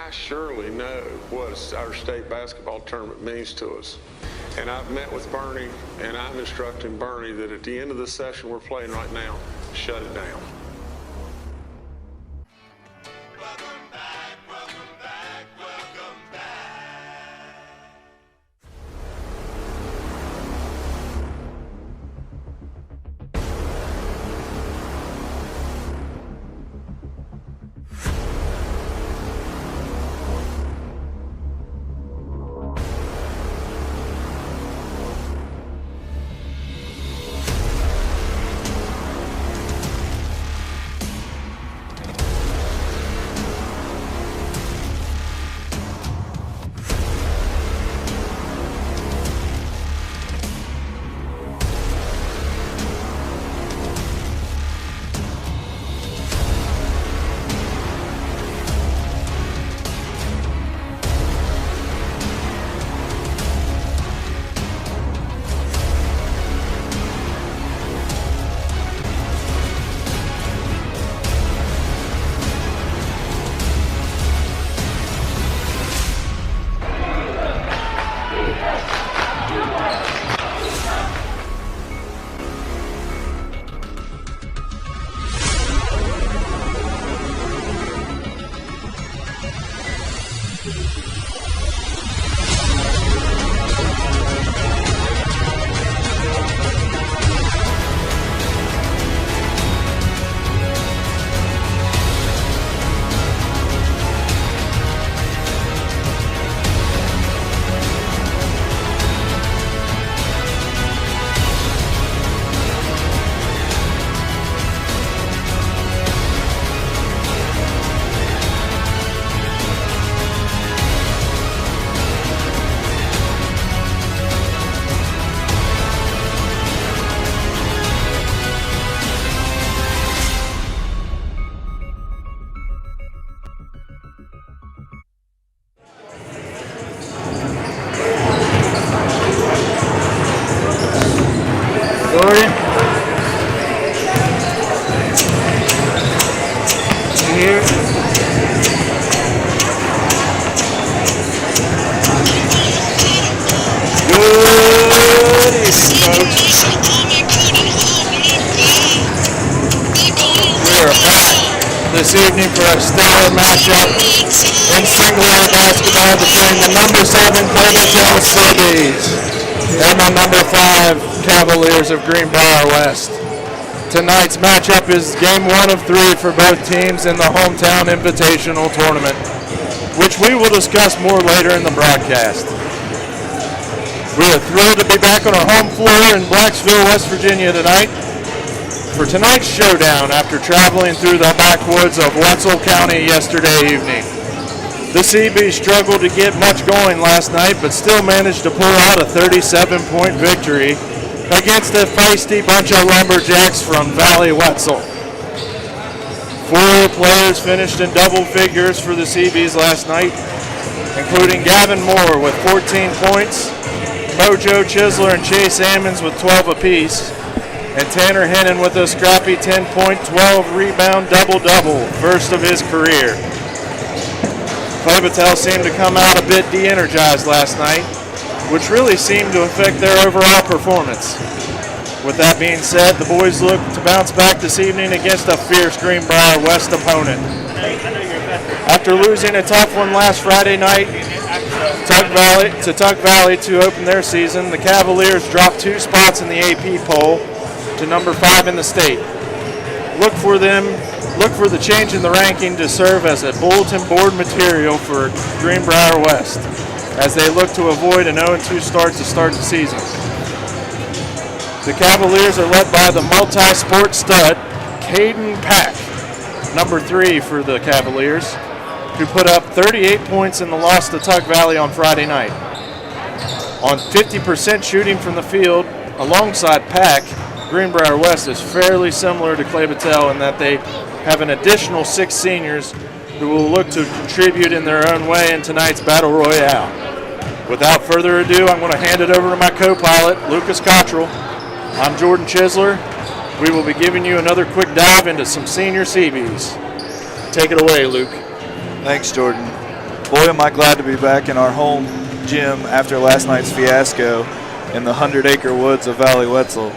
I surely know what our state basketball tournament means to us. And I've met with Bernie, and I'm instructing Bernie that at the end of the session we're playing right now, shut it down. This evening for a stellar matchup in single-A basketball between the number 7 Clay-Battelle Cee-Bees and the number 5 Cavaliers of Greenbrier West. Tonight's matchup is game 1 of 3 for both teams in the hometown invitational tournament, which we will discuss more later in the broadcast. We are thrilled to be back on our home floor in Blacksville, West Virginia tonight for tonight's showdown after traveling through the backwoods of Wetzel County yesterday evening. The Cee-Bees struggled to get much going last night, but still managed to pull out a 37-point victory against a feisty bunch of lumberjacks from Valley Wetzel. 4 players finished in double figures for the Cee-Bees last night, including Gavin Moore with 14 points, Mojo Chisler and Chase Ammons with 12 apiece, and Tanner Hennon with a scrappy 10-point, 12-rebound double-double, first of his career. Clay-Battelle seemed to come out a bit de-energized last night, which really seemed to affect their overall performance. With that being said, the boys look to bounce back this evening against a fierce Greenbrier West opponent. After losing a tough one last Friday night to Tuck Valley to open their season, the Cavaliers dropped 2 spots in the AP poll to number 5 in the state. Look for the change in the ranking to serve as a bulletin board material for Greenbrier West as they look to avoid an 0-2 start to start the season. The Cavaliers are led by the multi-sport stud, Caden Pack, number 3 for the Cavaliers, who put up 38 points in the loss to Tuck Valley on Friday night. On 50% shooting from the field, alongside Pack, Greenbrier West is fairly similar to Clay-Battelle in that they have an additional 6 seniors who will look to contribute in their own way in tonight's Battle Royale. Without further ado, I'm going to hand it over to my co-pilot, Lucas Cottrell. I'm Jordan Chisler. We will be giving you another quick dive into some senior Cee-Bees. Take it away, Luke. Thanks, Jordan. Boy, am I glad to be back in our home gym after last night's fiasco in the 100-acre woods of Valley Wetzel.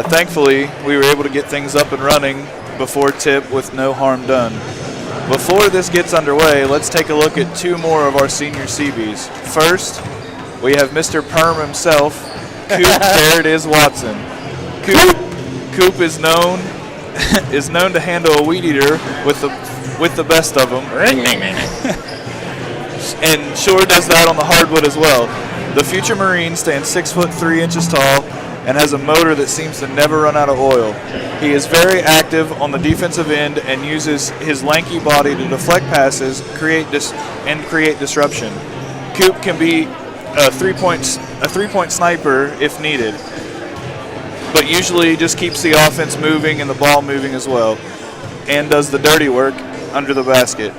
Thankfully, we were able to get things up and running before tip with no harm done. Before this gets underway, let's take a look at 2 more of our senior Cee-Bees. First, we have Mr. Perm himself, Coop. There it is, Watson. Coop is known to handle a weed eater with the best of them, and sure does that on the hardwood as well. The future Marine stands 6 foot 3 inches tall and has a motor that seems to never run out of oil. He is very active on the defensive end and uses his lanky body to deflect passes, create disruption. Coop can be a three-point sniper if needed, but usually just keeps the offense moving and the ball moving as well, and does the dirty work under the basket.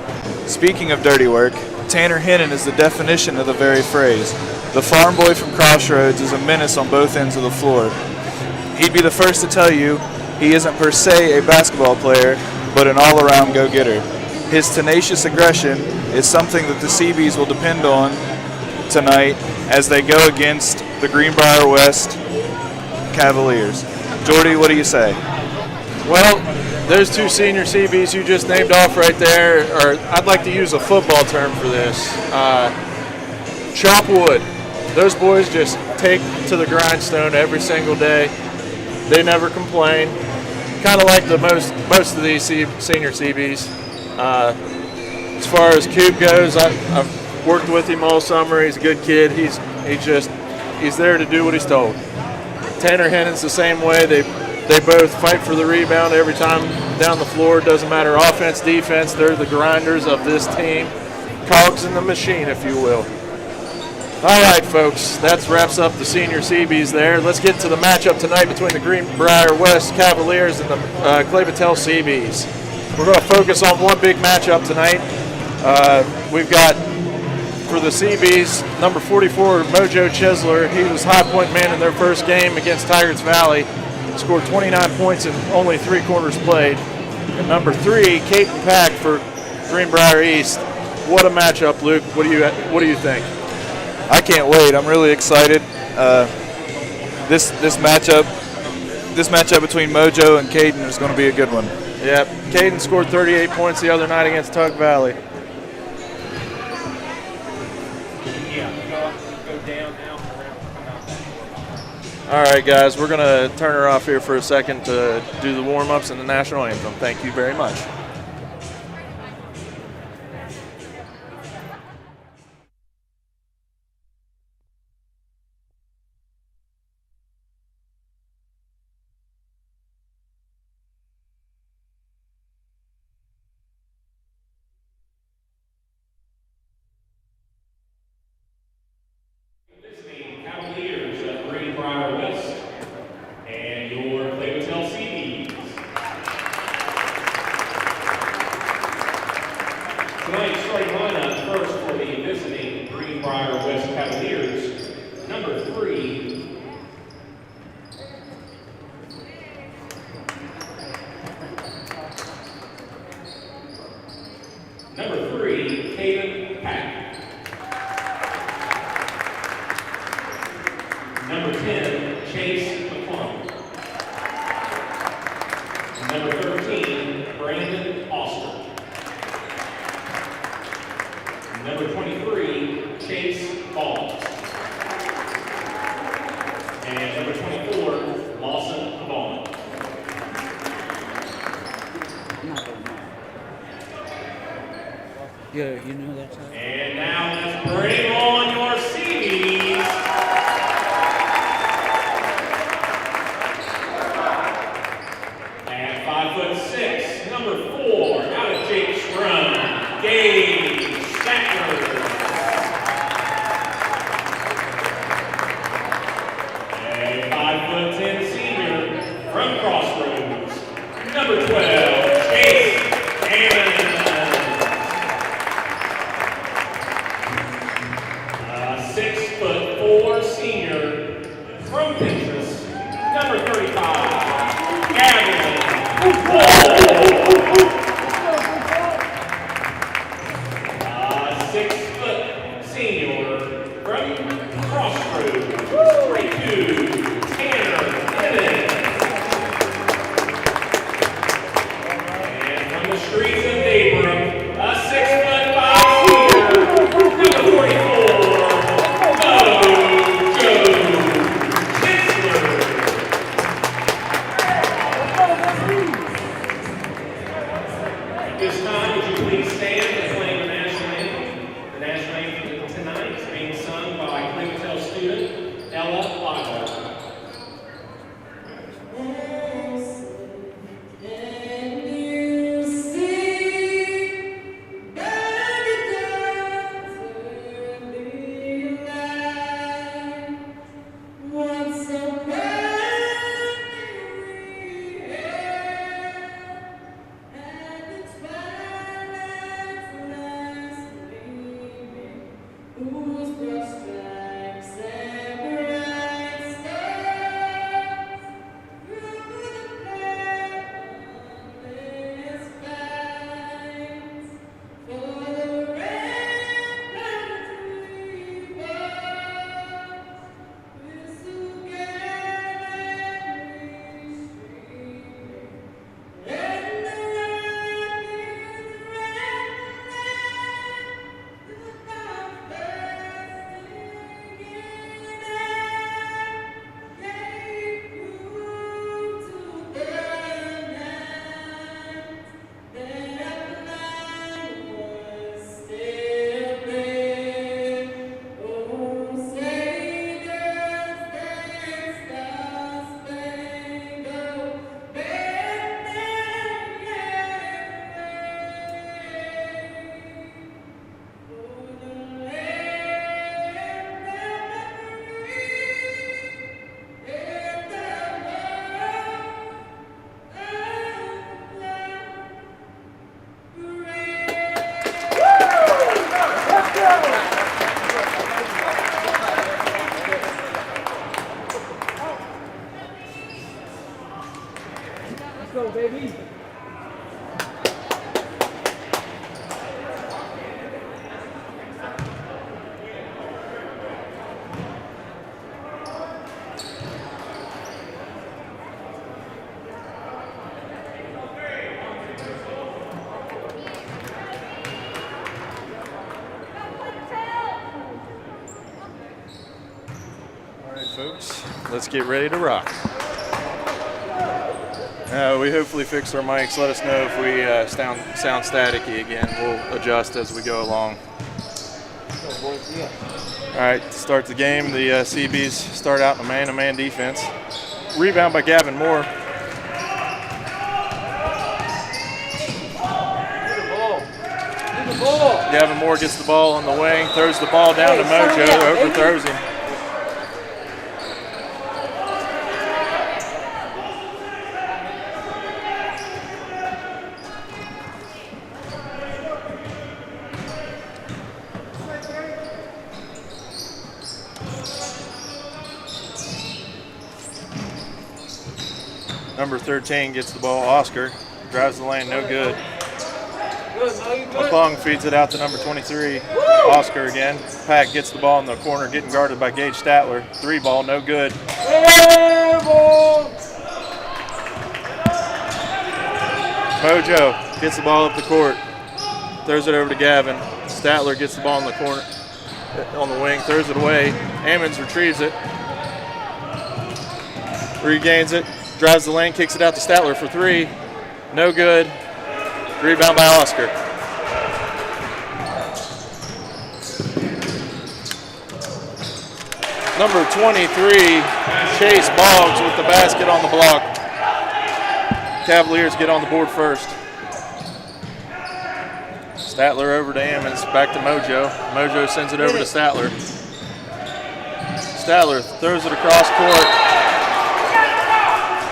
Speaking of dirty work, Tanner Hennon is the definition of the very phrase. The farm boy from Crossroads is a menace on both ends of the floor. He'd be the first to tell you he isn't per se a basketball player, but an all-around go-getter. His tenacious aggression is something that the Cee-Bees will depend on tonight as they go against the Greenbrier West Cavaliers. Jordy, what do you say? Well, those 2 senior Cee-Bees you just named off right there, or I'd like to use a football term for this. Chop wood. Those boys just take to the grindstone every single day. They never complain. Kind of like the most of these senior Cee-Bees. As far as Coop goes, I've worked with him all summer. He's a good kid. He's there to do what he's told. Tanner Hennon's the same way. They both fight for the rebound every time down the floor. Doesn't matter offense, defense. They're the grinders of this team. Cogs in the machine, if you will. All right, folks, that wraps up the senior Cee-Bees there. Let's get to the matchup tonight between the Greenbrier West Cavaliers and the Clay-Battelle Cee-Bees. We're going to focus on one big matchup tonight. We've got, for the Cee-Bees, number 44, Mojo Chisler. He was high point man in their first game against Tigers Valley. Scored 29 points in only 3 quarters played. And number 3, Caden Pack for Greenbrier East. What a matchup, Luke. What do you think? I can't wait. I'm really excited. This matchup between Mojo and Caden is going to be a good one. Yeah, Caden scored 38 points the other night against Tug Valley. All right, guys, we're going to turn her off here for a second to do the warm-ups and the national anthem. Thank you very much. Cavaliers of Greenbrier West and your Clay-Battelle Cee-Bees. Tonight's starting lineup first for the visiting Greenbrier West Cavaliers. Number 3, Caden Pack. Number 10, Chase McClung. Number 13, Brandon Oster. Number 23, Chase Balls. And number 24, Lawson Vaughn. Yeah, you know that's how. And now let's bring on your Cee-Bees. At 5'6", number 4, out of Jake's Run, Gabe Stackler. A 5'10" senior from Crossroads, number 12, Chase Hammond. A 6'4" senior from Pinterest, number 35, Gavin. This time, would you please stand and play the national anthem? The national anthem tonight is being sung by Clay-Battelle student Ella Lago. Folks, let's get ready to rock. We hopefully fixed our mics. Let us know if we sound staticky again. We'll adjust as we go along. All right, to start the game, the Cee-Bees start out in a man-to-man defense. Rebound by Gavin Moore. Gavin Moore gets the ball on the wing, throws the ball down to Mojo, overthrows him. Number 13 gets the ball. Oscar drives the lane, no good. McClung feeds it out to number 23. Oscar again. Pack gets the ball in the corner, getting guarded by Gage Statler. 3 ball, no good. Mojo gets the ball up the court. Throws it over to Gavin. Statler gets the ball in the corner, on the wing, throws it away. Ammons retrieves it. Regains it. Drives the lane, kicks it out to Statler for 3. No good. Rebound by Oscar. Number 23, Chase Boggs with the basket on the block. Cavaliers get on the board first. Statler over to Ammons, back to Mojo. Mojo sends it over to Statler. Statler throws it across court.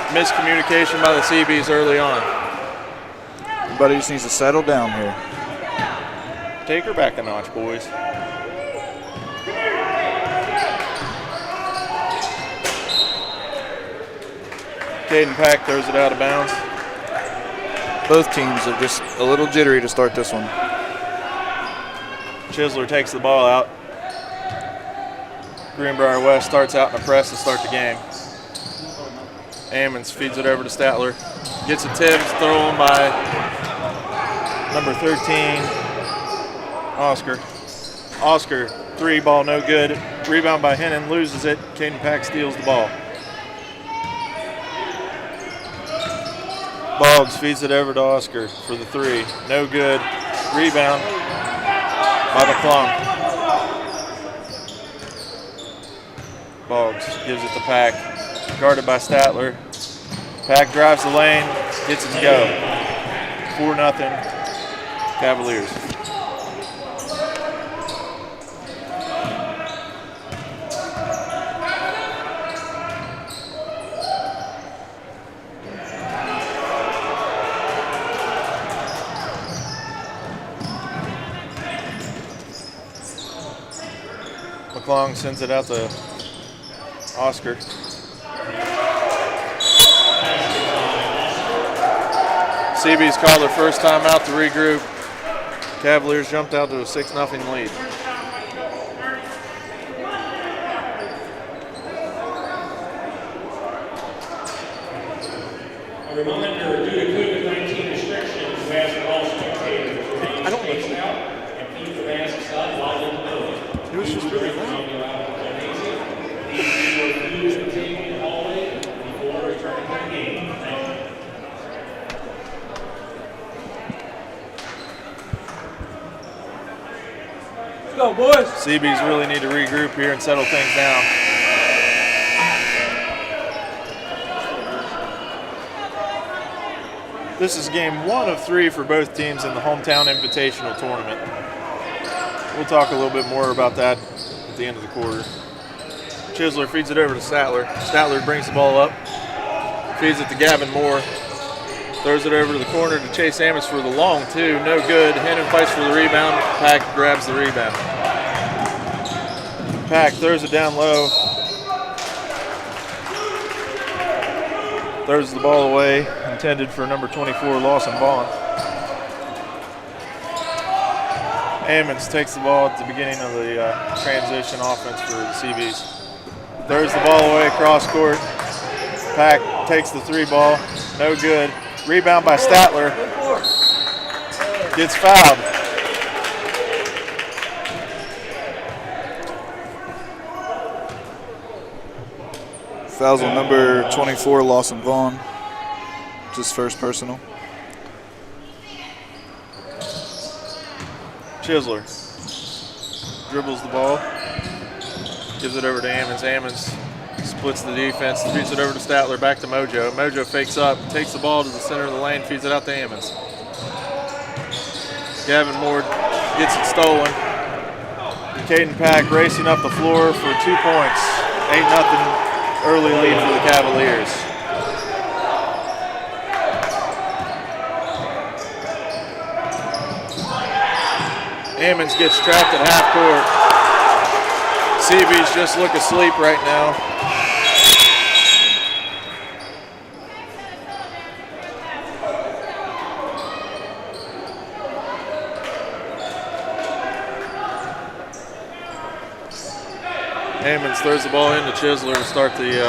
Miscommunication by the Cee-Bees early on. Everybody just needs to settle down here. Take her back a notch, boys. Caden Pack throws it out of bounds. Both teams are just a little jittery to start this one. Chisler takes the ball out. Greenbrier West starts out in a press to start the game. Ammons feeds it over to Statler. Gets a tip, thrown by number 13, Oscar. Oscar, 3 ball, no good. Rebound by Hennon, loses it. Caden Pack steals the ball. Boggs feeds it over to Oscar for the three. No good. Rebound by McClung. Boggs gives it to Pack. Guarded by Statler. Pack drives the lane, gets it to go. 4-0 Cavaliers. McClung sends it out to Oscar. Cee-Bees called their first time out to regroup. Cavaliers jumped out to a 6-0 lead. A reminder, due to COVID-19 restrictions, basketball spectators remain spaced out and keep the masks up while in the building. It was just really loud. These were food and table in the hallway before returning to the game. Thank you. Let's go, boys. Cee-Bees really need to regroup here and settle things down. This is game 1 of 3 for both teams in the hometown invitational tournament. We'll talk a little bit more about that at the end of the quarter. Chisler feeds it over to Statler. Statler brings the ball up, feeds it to Gavin Moore, throws it over to the corner to Chase Amos for the long two. No good. Hennon fights for the rebound. Pack grabs the rebound. Pack throws it down low. Throws the ball away, intended for number 24, Lawson Vaughn. Ammons takes the ball at the beginning of the transition offense for the Cee-Bees. Throws the ball away across court. Pack takes the three ball, no good. Rebound by Statler. Gets fouled. Fouls on number 24, Lawson Vaughn. Just first personal. Chisler dribbles the ball, gives it over to Ammons. Ammons splits the defense, feeds it over to Statler, back to Mojo. Mojo fakes up, takes the ball to the center of the lane, feeds it out to Ammons. Gavin Moore gets it stolen. Caden Pack racing up the floor for 2 points. 8-0 early lead for the Cavaliers. Ammons gets trapped at half court. Cee-Bees just look asleep right now. Ammons throws the ball into Chisler to start the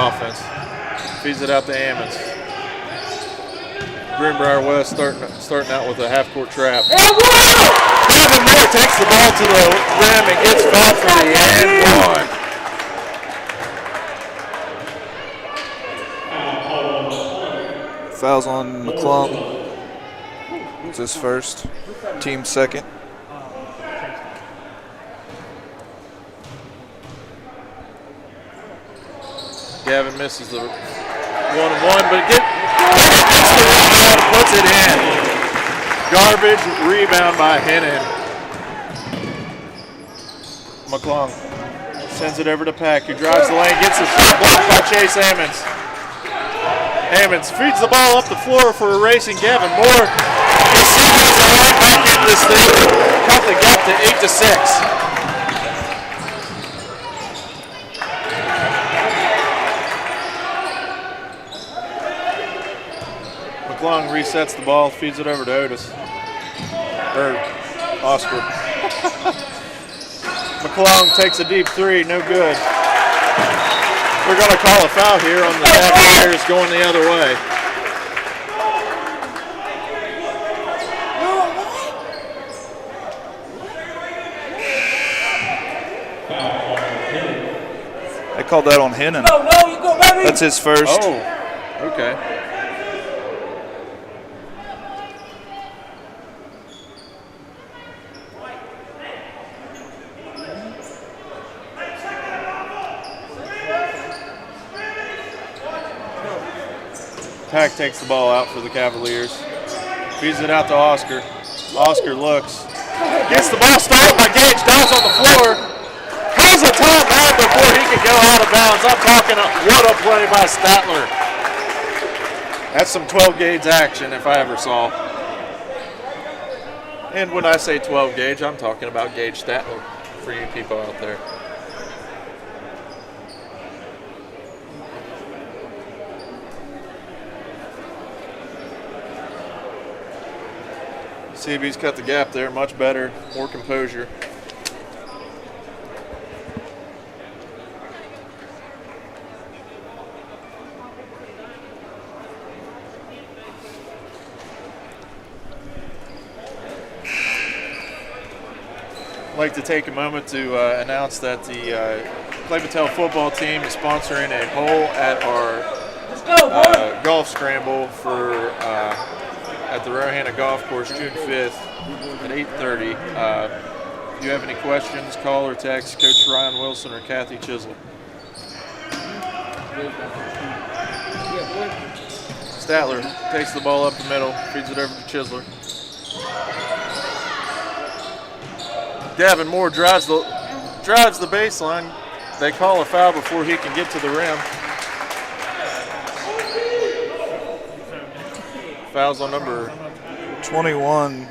offense. Feeds it out to Ammons. Greenbrier West starting out with a half-court trap. Gavin Moore takes the ball to the rim and gets fouled for the and one. Fouls on McClung. It's his first. Team second. Gavin misses the one-and-one, but gets the rebound and puts it in. Garbage rebound by Hennon. McClung sends it over to Pack, who drives the lane, gets the shot blocked by Chase Ammons. Ammons feeds the ball up the floor for a racing Gavin Moore. The Cee-Bees are right back into this thing. Cut the gap to 8-6. McClung resets the ball, feeds it over to Otis. Or Oscar. McClung takes a deep three, no good. We're going to call a foul here on the Cavaliers going the other way. They called that on Hennon. No, you go, baby. That's his first. Oh, Okay. Pack takes the ball out for the Cavaliers. Feeds it out to Oscar. Oscar looks. Gets the ball stolen by Gage. Dives on the floor. Has a timeout before he can go out of bounds. I'm talking what a play by Statler. That's some 12 gauge action if I ever saw. And when I say 12 gauge, I'm talking about Gage Statler for you people out there. Cee-Bees cut the gap there, much better, more composure. I'd like to take a moment to announce that the Clay-Battelle football team is sponsoring a hole at our golf scramble for at the Rohanna Golf Course June 5th at 8:30. If you have any questions, call or text Coach Ryan Wilson or Kathy Chisel. Statler takes the ball up the middle, feeds it over to Chisler. Gavin Moore drives the baseline. They call a foul before he can get to the rim. Fouls on number 21.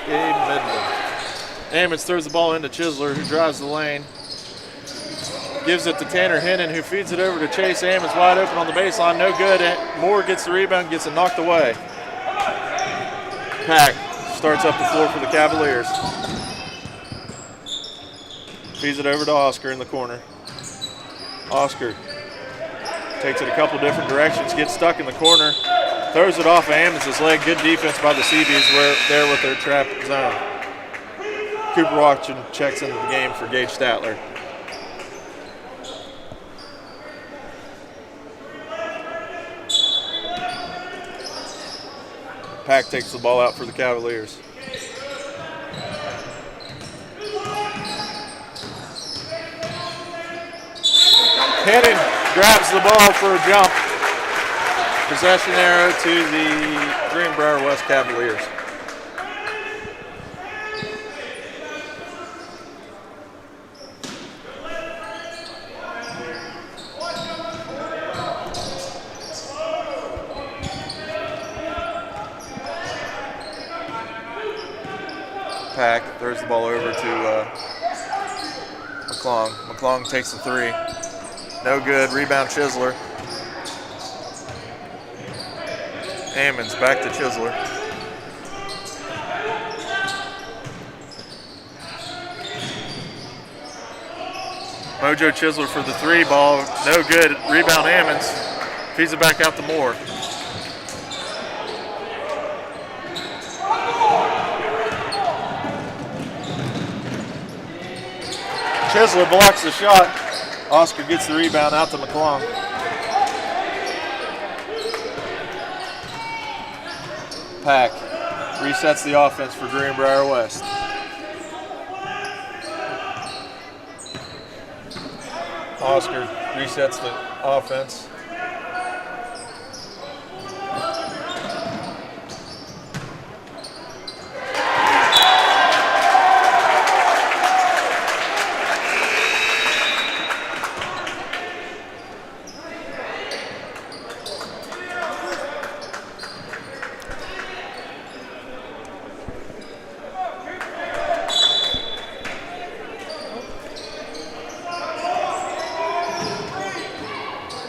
Gabe Midland. Ammons throws the ball into Chisler, who drives the lane. Gives it to Tanner Hennon, who feeds it over to Chase Ammons, wide open on the baseline. No good. Moore gets the rebound, gets it knocked away. Pack starts up the floor for the Cavaliers. Feeds it over to Oscar in the corner. Oscar takes it a couple different directions, gets stuck in the corner, throws it off of Ammons' leg. Good defense by the Cee-Bees there with their trap zone. Cooper Watson checks into the game for Gage Statler. Pack takes the ball out for the Cavaliers. Hennon grabs the ball for a jump. Possession arrow to the Greenbrier West Cavaliers. Pack throws the ball over to McClung. McClung takes the three. No good. Rebound Chisler. Ammons back to Chisler. Mojo Chisler for the three ball. No good. Rebound Ammons. Feeds it back out to Moore. Chisler blocks the shot. Oscar gets the rebound out to McClung. Pack resets the offense for Greenbrier West. Oscar resets the offense.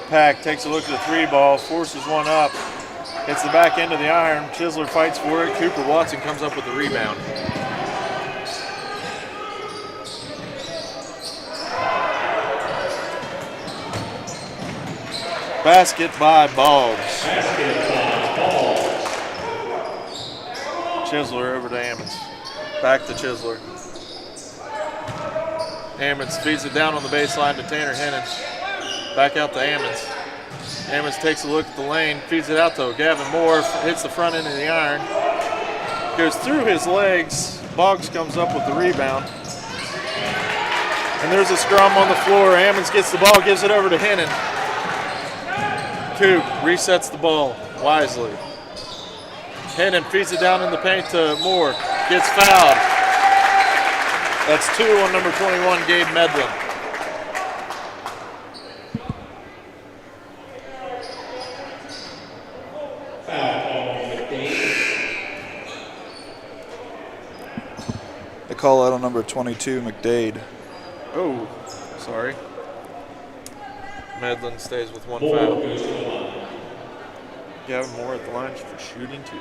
Pack takes a look at the three ball, forces one up, hits the back end of the iron. Chisler fights for it. Cooper Watson comes up with the rebound. Basket by Boggs. Chisler over to Ammons. Back to Chisler. Ammons feeds it down on the baseline to Tanner Hennon. Back out to Ammons. Ammons takes a look at the lane, feeds it out to Gavin Moore, hits the front end of the iron. Goes through his legs. Boggs comes up with the rebound. And there's a scrum on the floor. Ammons gets the ball, gives it over to Hennon. Coop resets the ball wisely. Hennon feeds it down in the paint to Moore. Gets fouled. That's 2 on number 21, Gabe Medlin. They call out on number 22, McDade. Oh, sorry. Medlin stays with 1 foul. Gavin Moore at the line for shooting 2.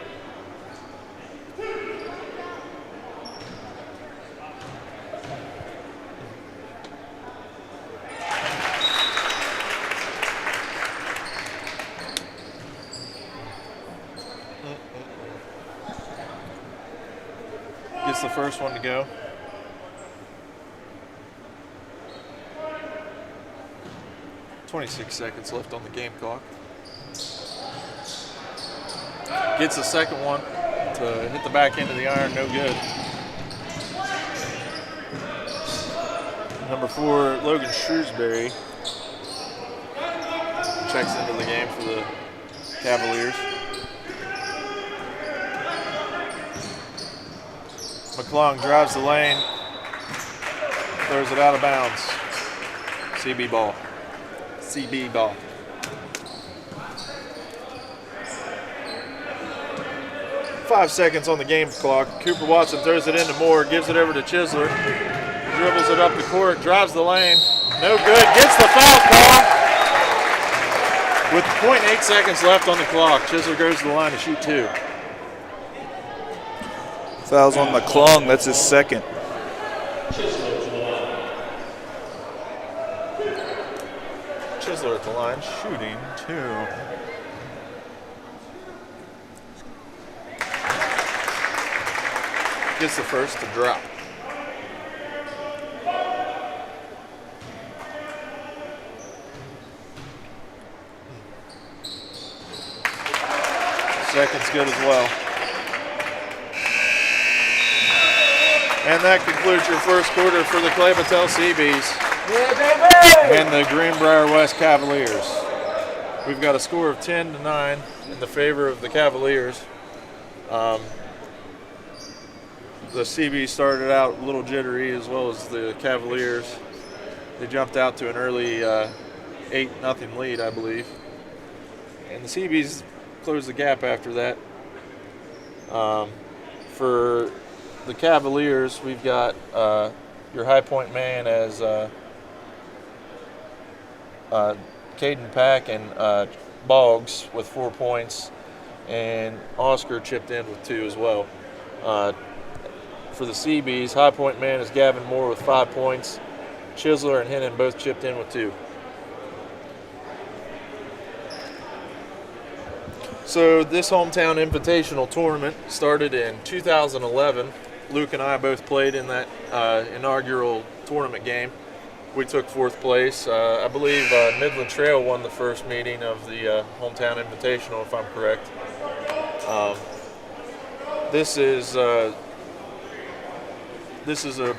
Gets the first one to go. .26 seconds left on the game clock. Gets the second one to hit the back end of the iron, no good. Number 4, Logan Shrewsbury checks into the game for the Cavaliers. McClung drives the lane, throws it out of bounds. Cee-Bee ball. Cee-Bee ball. Five seconds on the game clock. Cooper Watson throws it into Moore, gives it over to Chisler. Dribbles it up the court, drives the lane. No good, gets the foul call. With .8 seconds left on the clock, Chisler goes to the line to shoot 2. Fouls on McClung, that's his second. Chisler at the line, shooting 2. Gets the first to drop. Second's good as well. And that concludes your first quarter for the Clay-Battelle Cee-Bees and the Greenbrier West Cavaliers. We've got a score of 10-9 in the favor of the Cavaliers. The Cee-Bees started out a little jittery as well as the Cavaliers. They jumped out to an early 8-0 lead, I believe. And the Cee-Bees closed the gap after that. For the Cavaliers, we've got your high point man as Caden Pack and Boggs with 4 points, and Oscar chipped in with 2 as well. For the Cee-Bees, high point man is Gavin Moore with 5 points. Chisler and Hennon both chipped in with 2. So this hometown invitational tournament started in 2011. Luke and I both played in that inaugural tournament game. We took 4th place. I believe Midland Trail won the first meeting of the hometown invitational, if I'm correct. This is a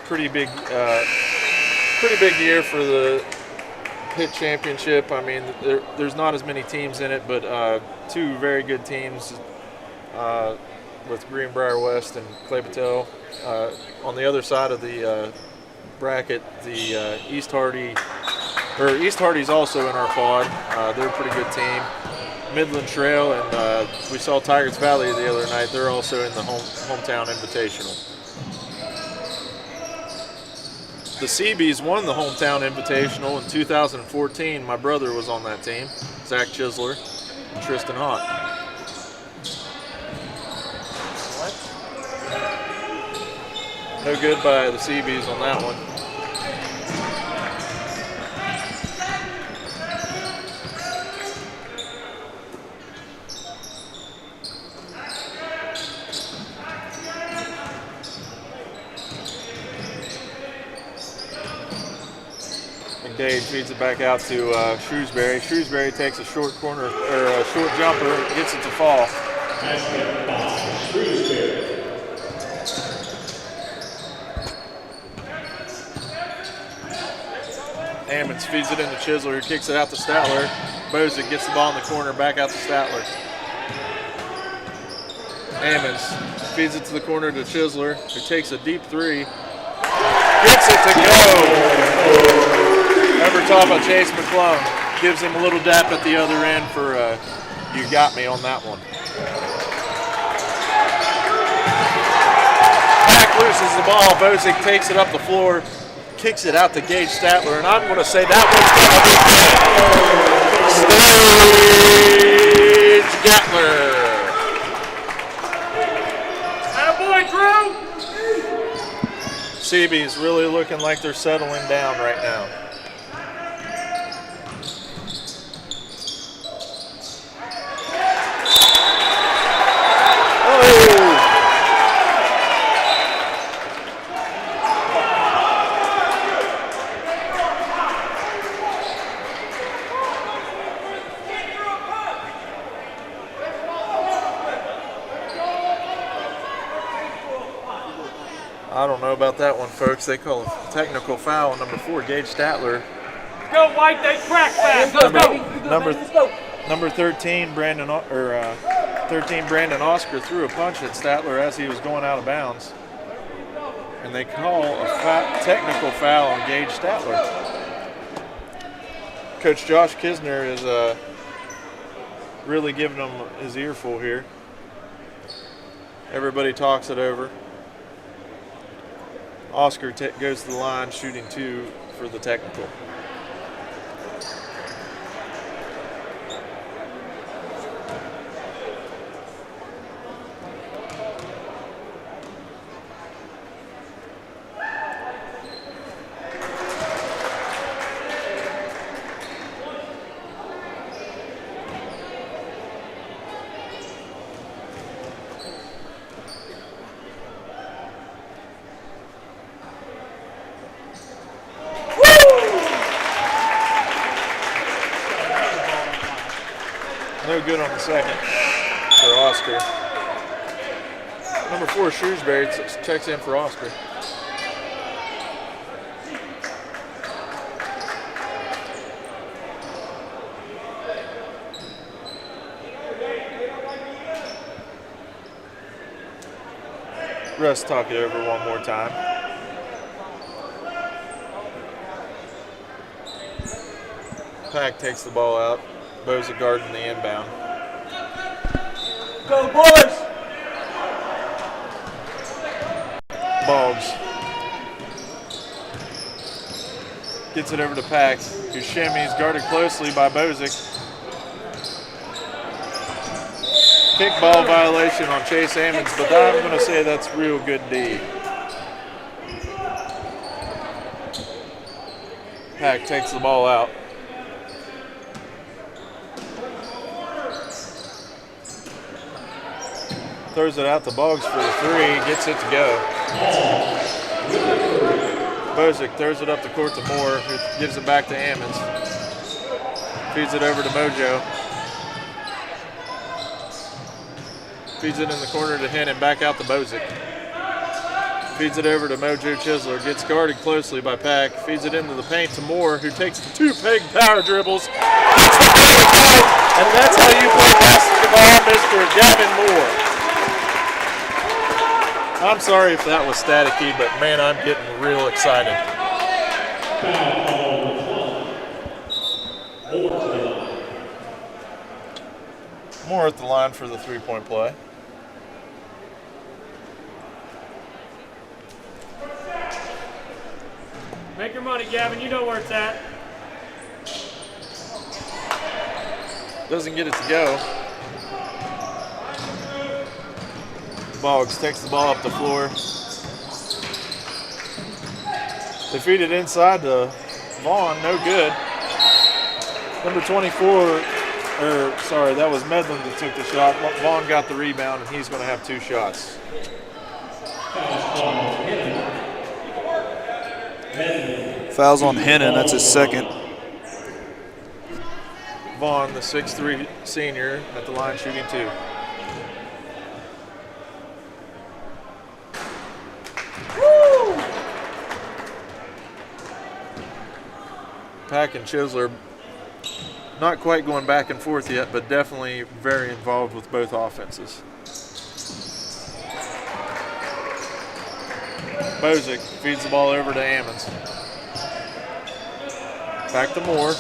pretty big year for the Hit Championship. I mean, there's not as many teams in it, but 2 very good teams with Greenbrier West and Clay-Battelle. On the other side of the bracket, the East Hardy's also in our pod. They're a pretty good team. Midland Trail, and we saw Tigers Valley the other night. They're also in the hometown invitational. The Cee-Bees won the hometown invitational in 2014. My brother was on that team, Zach Chisler and Tristan Hott. No good by the Cee-Bees on that one. Cade feeds it back out to Shrewsbury. Shrewsbury takes a short corner or a short jumper, gets it to fall. Ammons feeds it into Chisler, who kicks it out to Statler. Bozick gets the ball in the corner, back out to Statler. Ammons feeds it to the corner to Chisler, who takes a deep three. Gets it to go. Over top of Chase McClung. Gives him a little dap at the other end for you got me on that one. Back loses the ball. Bozick takes it up the floor, kicks it out to Gage Statler, and I'm going to say that one's going to be Stage Gatler. Attaboy, Drew! Cee-Bees really looking like they're settling down right now. I don't know about that one, folks. They call a technical foul on number 4, Gage Statler. Go, White, they crack fast. Number 13, Brandon Oscar threw a punch at Statler as he was going out of bounds. And they call a technical foul on Gage Statler. Coach Josh Kisner is really giving him his earful here. Everybody talks it over. Oscar goes to the line, shooting 2 for the technical. No good on the second for Oscar. Number 4, Shrewsbury, checks in for Oscar. Russ, talk it over one more time. Pack takes the ball out. Bozick guarding the inbound. Go, boys! Boggs gets it over to Pack, who shimmies, guarded closely by Bozick. Kickball violation on Chase Ammons, but I'm going to say that's real good D. Pack takes the ball out. Throws it out to Boggs for the 3, gets it to go. Bozick throws it up the court to Moore, who gives it back to Ammons. Feeds it over to Mojo. Feeds it in the corner to Hennon, back out to Bozick. Feeds it over to Mojo Chisler, gets guarded closely by Pack. Feeds it into the paint to Moore, who takes 2 peg power dribbles. And that's how you play basketball, Mr. Gavin Moore. I'm sorry if that was staticky, but man, I'm getting real excited. Moore at the line for the 3-point play. Make your money, Gavin. You know where it's at. Doesn't get it to go. Boggs takes the ball up the floor. They feed it inside to Vaughn, no good. Number 24, that was Medlin that took the shot. Vaughn got the rebound, and he's going to have 2 shots. Fouls on Hennon. That's his second. Vaughn, the 6'3" senior, at the line shooting 2. Pack and Chisler not quite going back and forth yet, but definitely very involved with both offenses. Bozick feeds the ball over to Ammons. Back to Moore.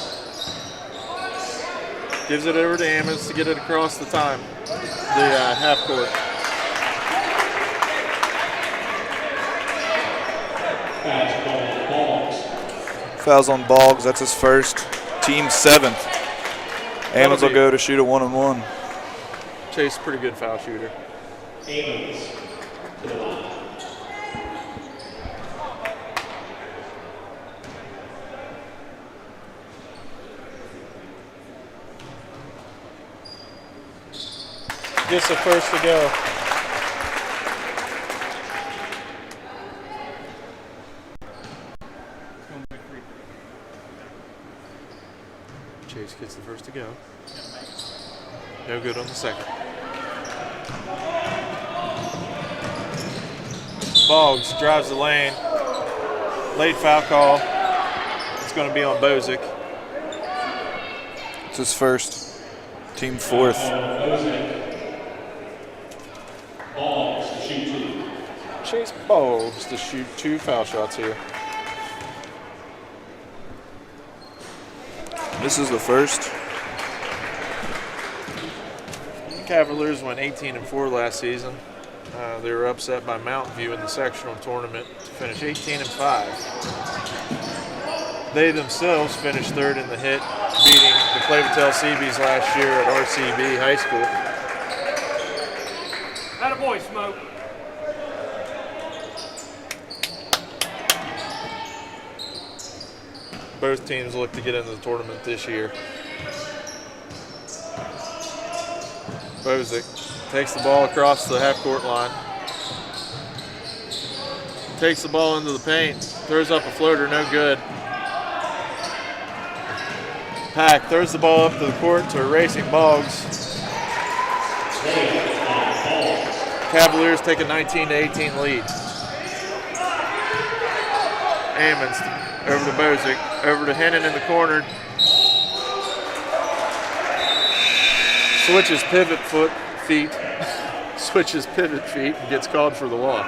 Gives it over to Ammons to get it across the half court. Fouls on Boggs. That's his first. Team 7th. Ammons will go to shoot a 1-on-1. Chase, pretty good foul shooter. Ammons to the line. Gets the first to go. Chase gets the first to go. No good on the second. Boggs drives the lane. Late foul call. It's going to be on Bozick. It's his first. Team 4th. Boggs to shoot 2. Chase Boggs to shoot 2 foul shots here. This is the first. Cavaliers went 18-4 last season. They were upset by Mountain View in the sectional tournament to finish 18-5. They themselves finished 3rd in the hit, beating the Clay-Battelle Cee-Bees last year at RCB High School. Attaboy, Smoke. Both teams look to get into the tournament this year. Bozick takes the ball across the half-court line. Takes the ball into the paint, throws up a floater, no good. Pack throws the ball up to the court to a racing Boggs. Cavaliers take a 19-18 lead. Ammons over to Bozick, over to Hennon in the corner. Switches pivot feet and gets called for the walk.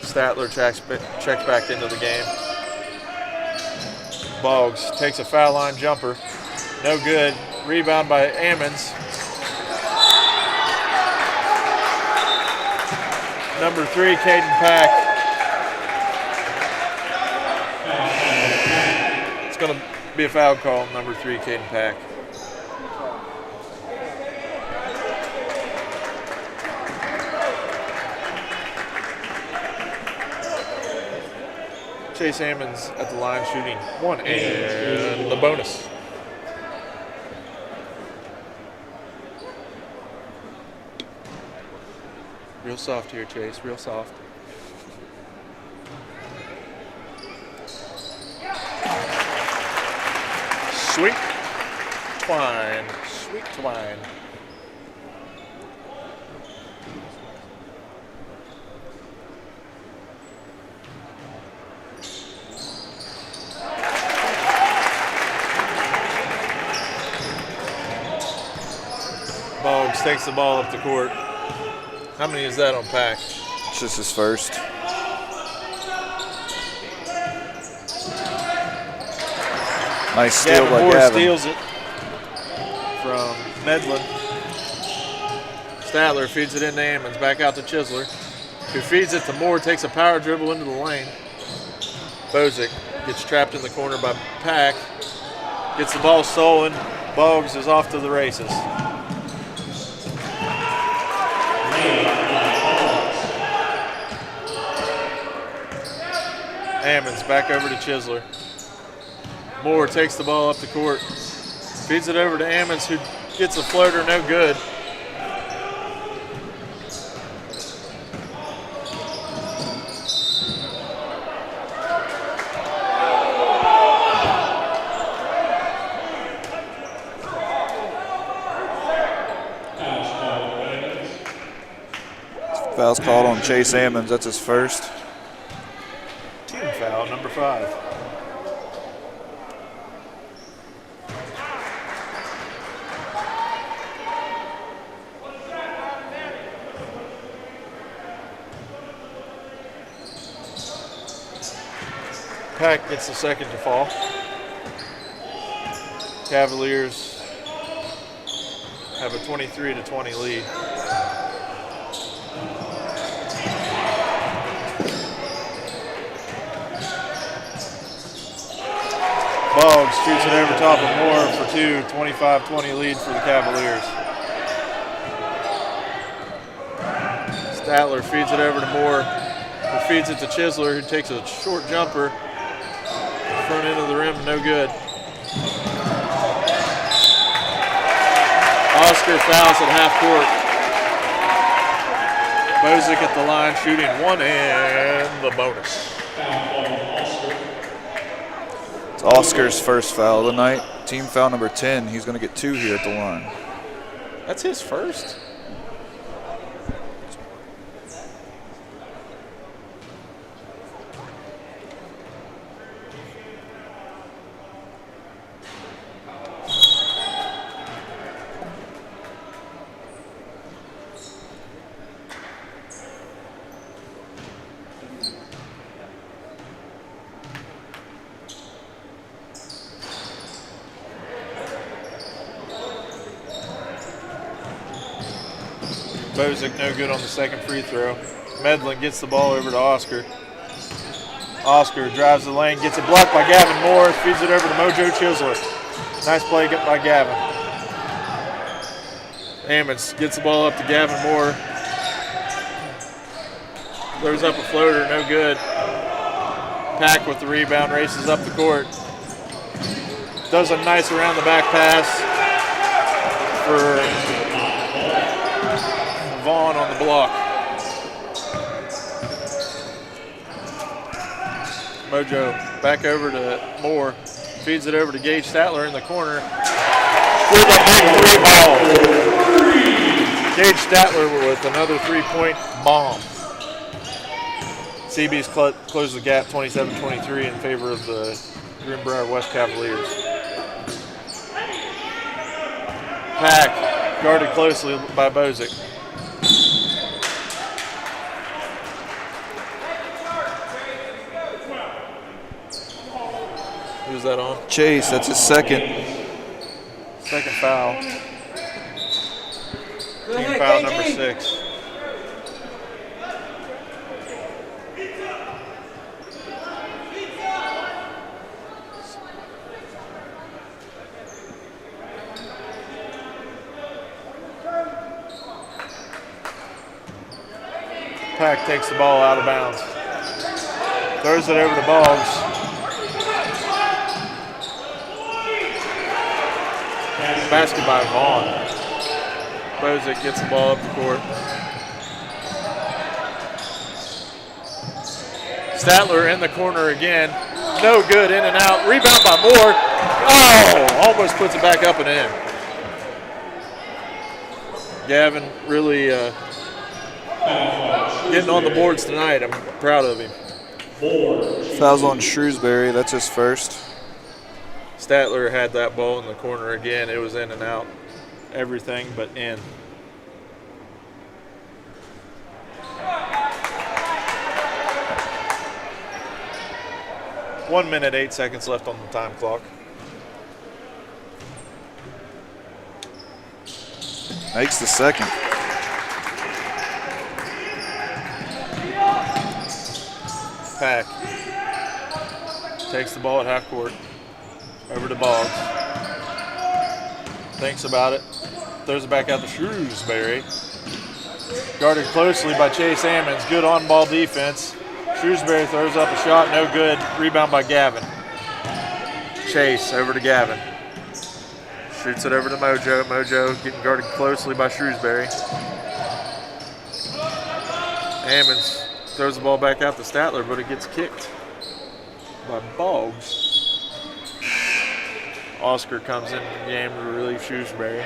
Statler checks back into the game. Boggs takes a foul line jumper. No good. Rebound by Ammons. Number 3, Caden Pack. It's going to be a foul call, number 3, Caden Pack. Chase Ammons at the line shooting 1 and the bonus. Real soft here, Chase, real soft. Sweet twine, sweet twine. Boggs takes the ball up the court. How many is that on Pack? It's just his first. Nice steal by Moore Gavin. steals it from Medlin. Statler feeds it into Ammons, back out to Chisler, who feeds it to Moore, takes a power dribble into the lane. Bozick gets trapped in the corner by Pack, gets the ball stolen. Boggs is off to the races. Ammons back over to Chisler. Moore takes the ball up the court. Feeds it over to Ammons, who gets a floater, no good. Foul's called on Chase Ammons. That's his first. Team foul, number 5. Pack gets the second to fall. Cavaliers have a 23-20 lead. Boggs shoots it over top of Moore for 2, 25-20 lead for the Cavaliers. Statler feeds it over to Moore, who feeds it to Chisler, who takes a short jumper. Front end of the rim, no good. Oscar fouls at half court. Bozick at the line, shooting 1 and the bonus. It's Oscar's first foul of the night. Team foul number 10. He's going to get 2 here at the line. That's his first? Bozick no good on the second free throw. Medlin gets the ball over to Oscar. Oscar drives the lane, gets it blocked by Gavin Moore, feeds it over to Mojo Chisler. Nice play by Gavin. Ammons gets the ball up to Gavin Moore. Throws up a floater, no good. Pack with the rebound, races up the court. Does a nice around the back pass for Vaughn on the block. Mojo back over to Moore. Feeds it over to Gage Statler in the corner with a big 3 ball. Gage Statler with another 3-point bomb. Cee-Bees close the gap 27-23 in favor of the Greenbrier West Cavaliers. Pack guarded closely by Bozick. Who's that on? Chase, that's his second. Second foul. Team foul number 6. Pack takes the ball out of bounds. Throws it over to Boggs. Basket by Vaughn. Bozick gets the ball up the court. Statler in the corner again. No good, in and out. Rebound by Moore. Oh, almost puts it back up and in. Gavin really getting on the boards tonight. I'm proud of him. Fouls on Shrewsbury. That's his first. Statler had that ball in the corner again. It was in and out. Everything but in. One minute, 8 seconds left on the time clock. Makes the second. Pack takes the ball at half court. Over to Boggs. Thinks about it. Throws it back out to Shrewsbury. Guarded closely by Chase Ammons. Good on-ball defense. Shrewsbury throws up a shot, no good. Rebound by Gavin. Chase over to Gavin. Shoots it over to Mojo. Mojo getting guarded closely by Shrewsbury. Ammons throws the ball back out to Statler, but it gets kicked by Boggs. Oscar comes into the game to relieve Shrewsbury.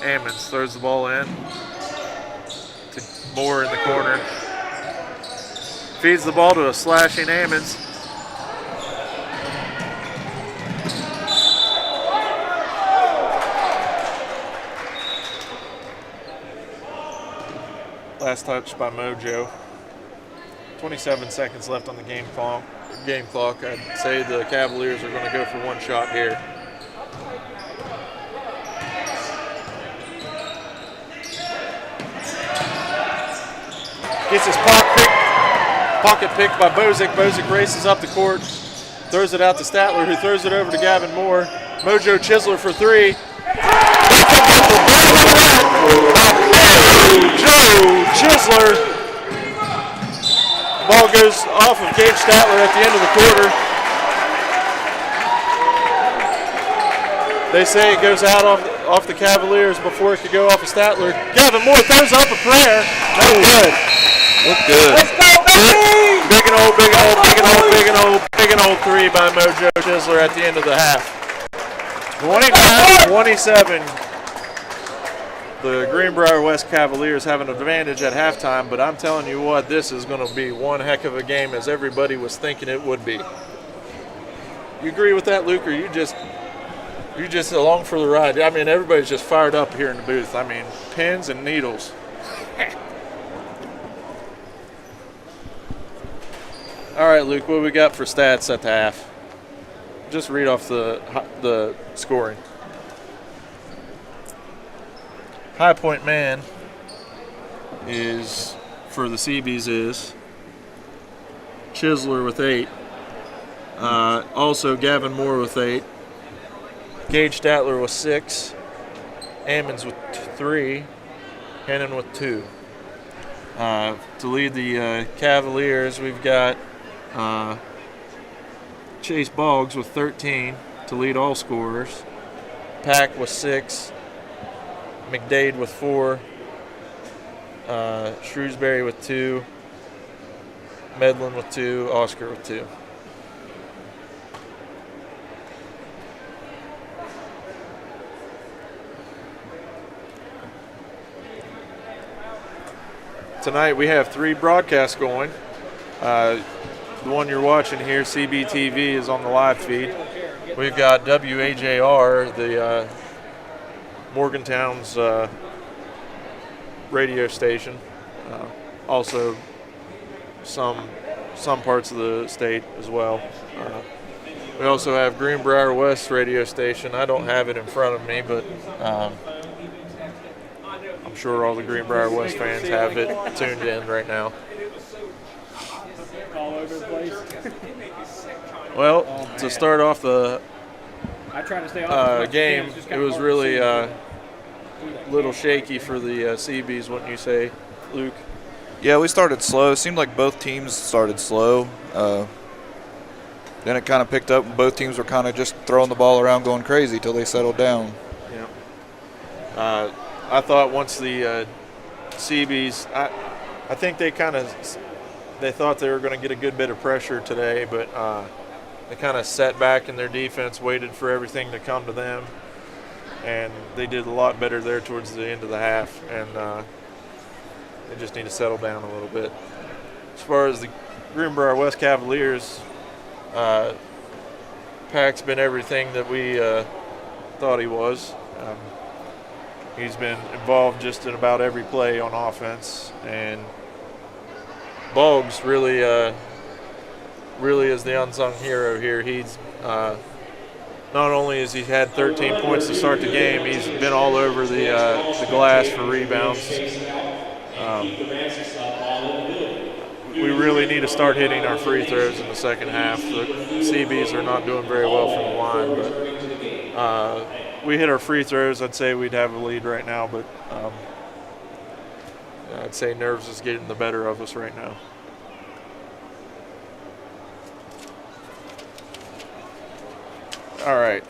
Ammons throws the ball in to Moore in the corner. Feeds the ball to a slashing Ammons. Last touch by Mojo. 27 seconds left on the game clock. I'd say the Cavaliers are going to go for one shot here. Gets his pocket picked by Bozick. Bozick races up the court, throws it out to Statler, who throws it over to Gavin Moore. Mojo Chisler for three. Joe Chisler. Ball goes off of Gage Statler at the end of the quarter. They say it goes out off the Cavaliers before it could go off of Statler. Gavin Moore throws up a prayer. No good. Look good. Let's go, baby! Big and old three by Mojo Chisler at the end of the half. 29-27. The Greenbrier West Cavaliers have an advantage at halftime, but I'm telling you what, this is going to be one heck of a game as everybody was thinking it would be. You agree with that, Luke, or you just along for the ride? I mean, everybody's just fired up here in the booth. I mean, pins and needles. All right, Luke, what we got for stats at the half? Just read off the scoring. High point man is, for the Cee-Bees, is Chisler with 8. Also Gavin Moore with 8. Gage Statler with 6. Ammons with 3. Hennon with 2. To lead the Cavaliers, we've got Chase Boggs with 13 to lead all scorers. Pack with 6. McDade with 4. Shrewsbury with 2. Medlin with 2. Oscar with 2. Tonight we have 3 broadcasts going. The one you're watching here, CBTV, is on the live feed. We've got WAJR, the Morgantown's radio station. Also some parts of the state as well. We also have Greenbrier West radio station. I don't have it in front of me, but I'm sure all the Greenbrier West fans have it tuned in right now. All over the place. Well, to start off the I try to stay off game, it was really a little shaky for the Cee-Bees, wouldn't you say, Luke? Yeah, we started slow. It seemed like both teams started slow. Then it kind of picked up, and both teams were kind of just throwing the ball around going crazy till they settled down. Yeah. I thought once the Cee-Bees, I think they thought they were going to get a good bit of pressure today, but they kind of sat back in their defense, waited for everything to come to them, and they did a lot better there towards the end of the half, and they just need to settle down a little bit. As far as the Greenbrier West Cavaliers, Pac's been everything that we thought he was. He's been involved just in about every play on offense, and Boggs really is the unsung hero here. He's not only has he had 13 points to start the game, he's been all over the glass for rebounds. We really need to start hitting our free throws in the second half. The Cee-Bees are not doing very well from the line, but we hit our free throws, I'd say we'd have a lead right now, but I'd say nerves is getting the better of us right now. All right.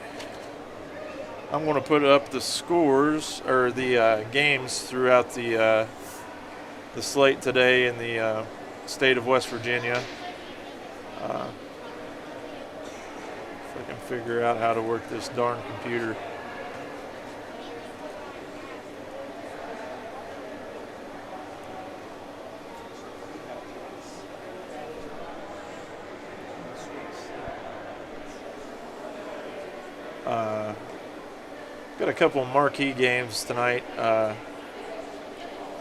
I'm going to put up the scores or the games throughout the slate today in the state of West Virginia. If I can figure out how to work this darn computer. Got a couple marquee games tonight.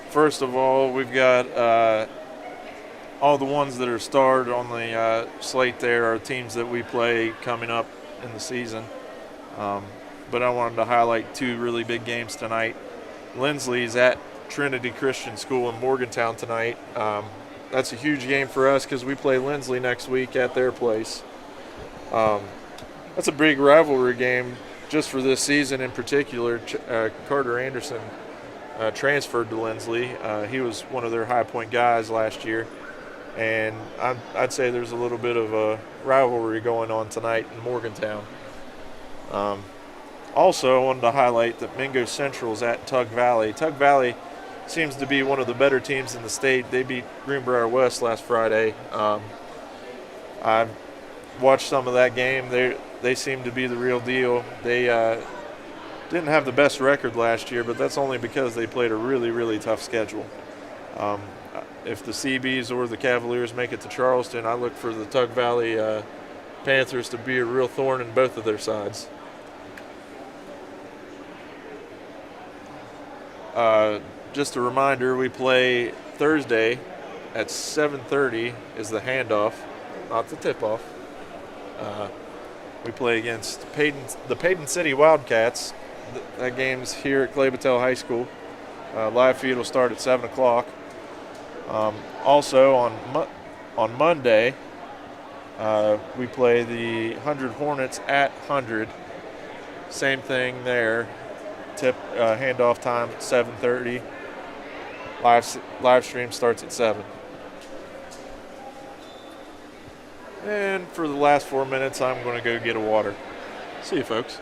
First of all, we've got all the ones that are starred on the slate there are teams that we play coming up in the season. But I wanted to highlight two really big games tonight. Lindsley's at Trinity Christian School in Morgantown tonight. That's a huge game for us because we play Lindsley next week at their place. That's a big rivalry game just for this season in particular. Carter Anderson transferred to Lindsley. He was one of their high point guys last year. And I'd say there's a little bit of a rivalry going on tonight in Morgantown. Also, I wanted to highlight that Mingo Central's at Tug Valley. Tug Valley seems to be one of the better teams in the state. They beat Greenbrier West last Friday. I watched some of that game. They seem to be the real deal. They didn't have the best record last year, but that's only because they played a really, really tough schedule. If the Cee-Bees or the Cavaliers make it to Charleston, I look for the Tug Valley Panthers to be a real thorn in both of their sides. Just a reminder, we play Thursday at 7:30 is the handoff, not the tip-off. We play against the Payton City Wildcats. That game's here at Clay-Battelle High School. Live feed will start at 7 o'clock. Also on Monday, we play the 100 Hornets at 100. Same thing there. Handoff time at 7:30. Live stream starts at 7. And for the last 4 minutes, I'm going to go get a water. See you, folks.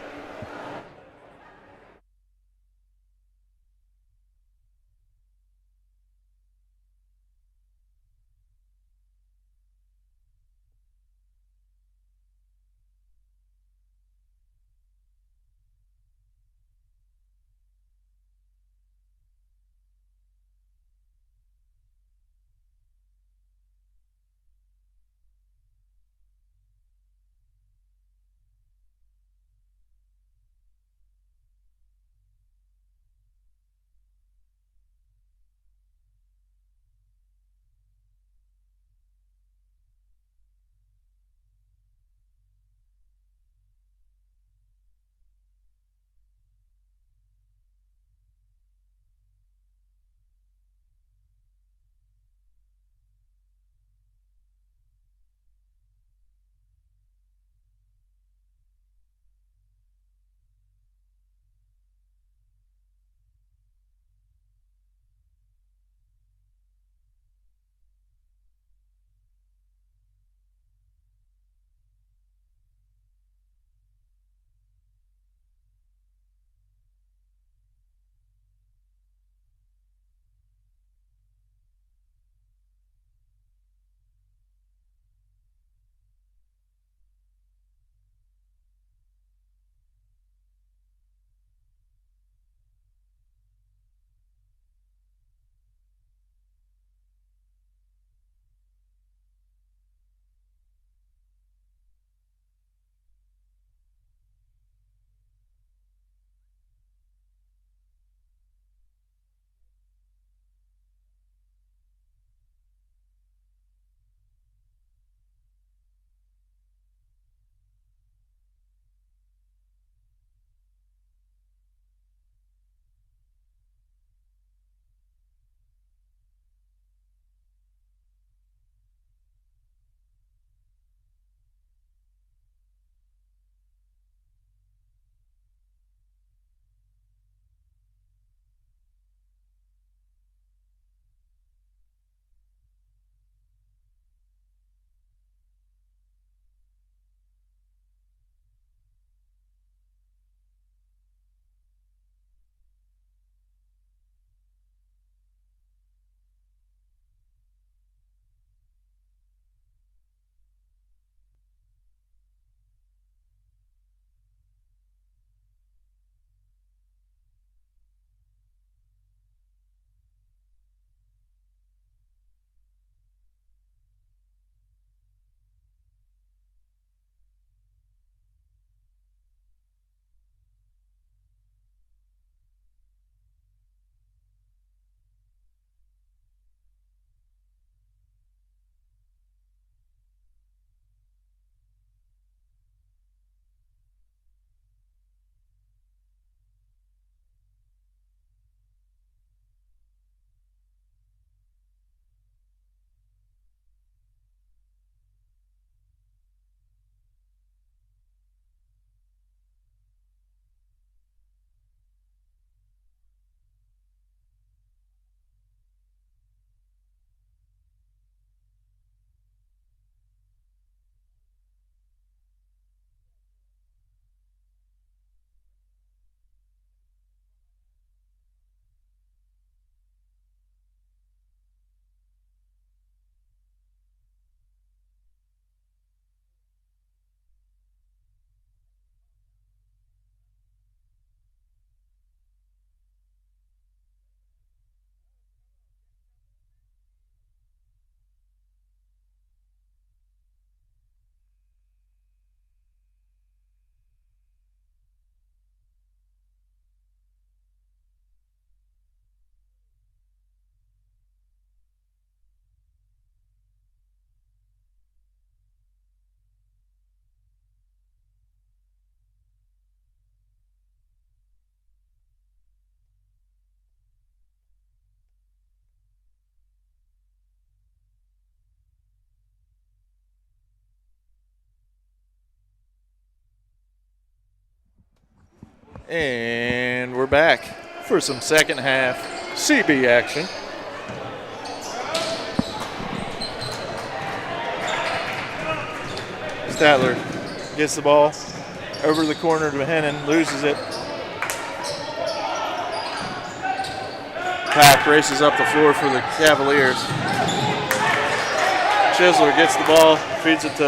And we're back for some second half Cee-Bee action. Statler gets the ball over the corner to Hennon, loses it. Pack races up the floor for the Cavaliers. Chisler gets the ball, feeds it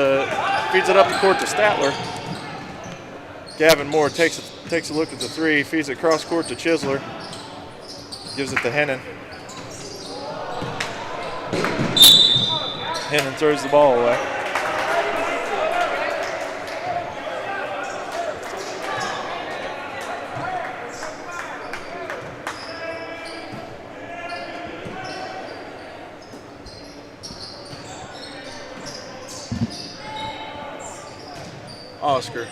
up the court to Statler. Gavin Moore takes a look at the three, feeds it cross court to Chisler, gives it to Hennon. Hennon throws the ball away. Oscar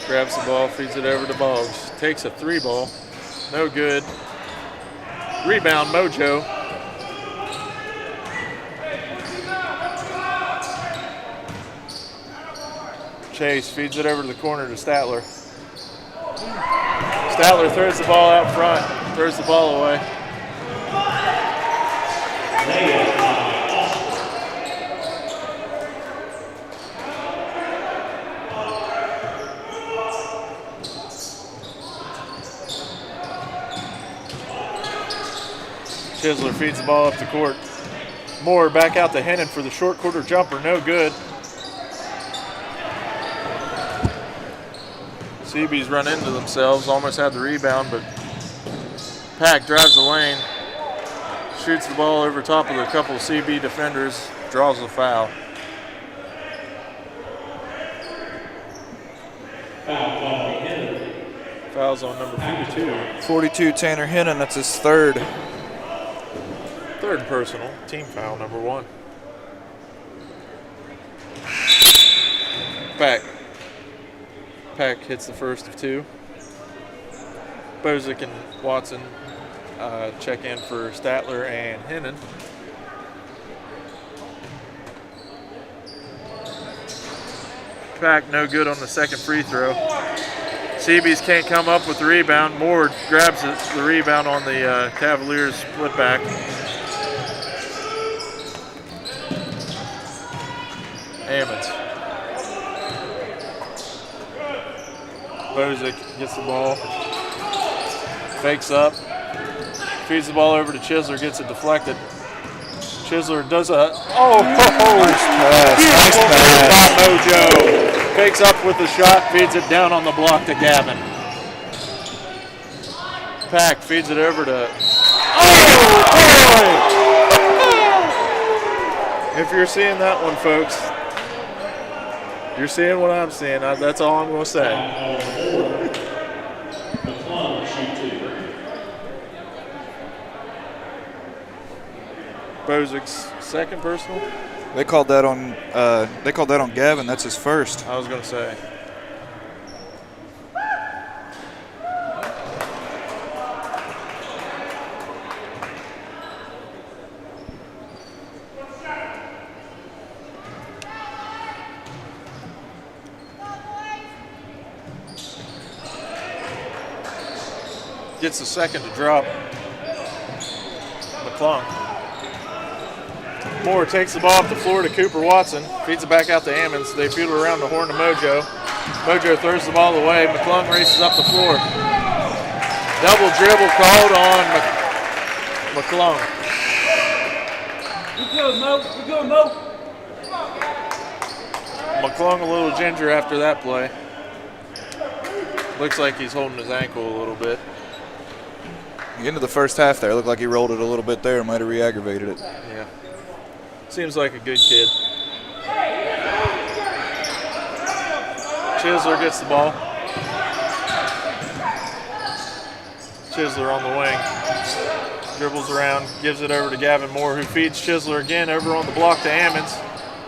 grabs the ball, feeds it over to Boggs. Takes a three ball. No good. Rebound, Mojo. Chase feeds it over to the corner to Statler. Statler throws the ball out front, throws the ball away. Chisler feeds the ball up the court. Moore back out to Hennon for the short quarter jumper, no good. Cee-Bees run into themselves, almost had the rebound, but Pack drives the lane, shoots the ball over top of a couple of Cee-Bee defenders, draws the foul. Foul's on number 42. 42, Tanner Hennon, that's his third. Third personal, team foul number 1. Pack hits the first of 2. Bozick and Watson check in for Statler and Hennon. Pack no good on the second free throw. Cee-Bees can't come up with the rebound. Moore grabs the rebound on the Cavaliers split back. Ammons. Bozick gets the ball, fakes up, feeds the ball over to Chisler, gets it deflected. Chisler does a, nice pass. Mojo fakes up with the shot, feeds it down on the block to Gavin. Pack feeds it over to, If you're seeing that one, folks, you're seeing what I'm seeing. That's all I'm going to say. Bozick's second personal. They called that on Gavin. That's his first. I was going to say. Gets the second to drop. McClung. Moore takes the ball up the floor to Cooper Watson. Feeds it back out to Ammons. They field it around the horn to Mojo. Mojo throws the ball away. McClung races up the floor. Double dribble called on McClung. Good go, Mo. Good go, Mo. McClung a little ginger after that play. Looks like he's holding his ankle a little bit. Into the first half there, looked like he rolled it a little bit there, might have re-aggravated it. Yeah. Seems like a good kid. Chisler gets the ball. Chisler on the wing. Dribbles around, gives it over to Gavin Moore, who feeds Chisler again over on the block to Ammons.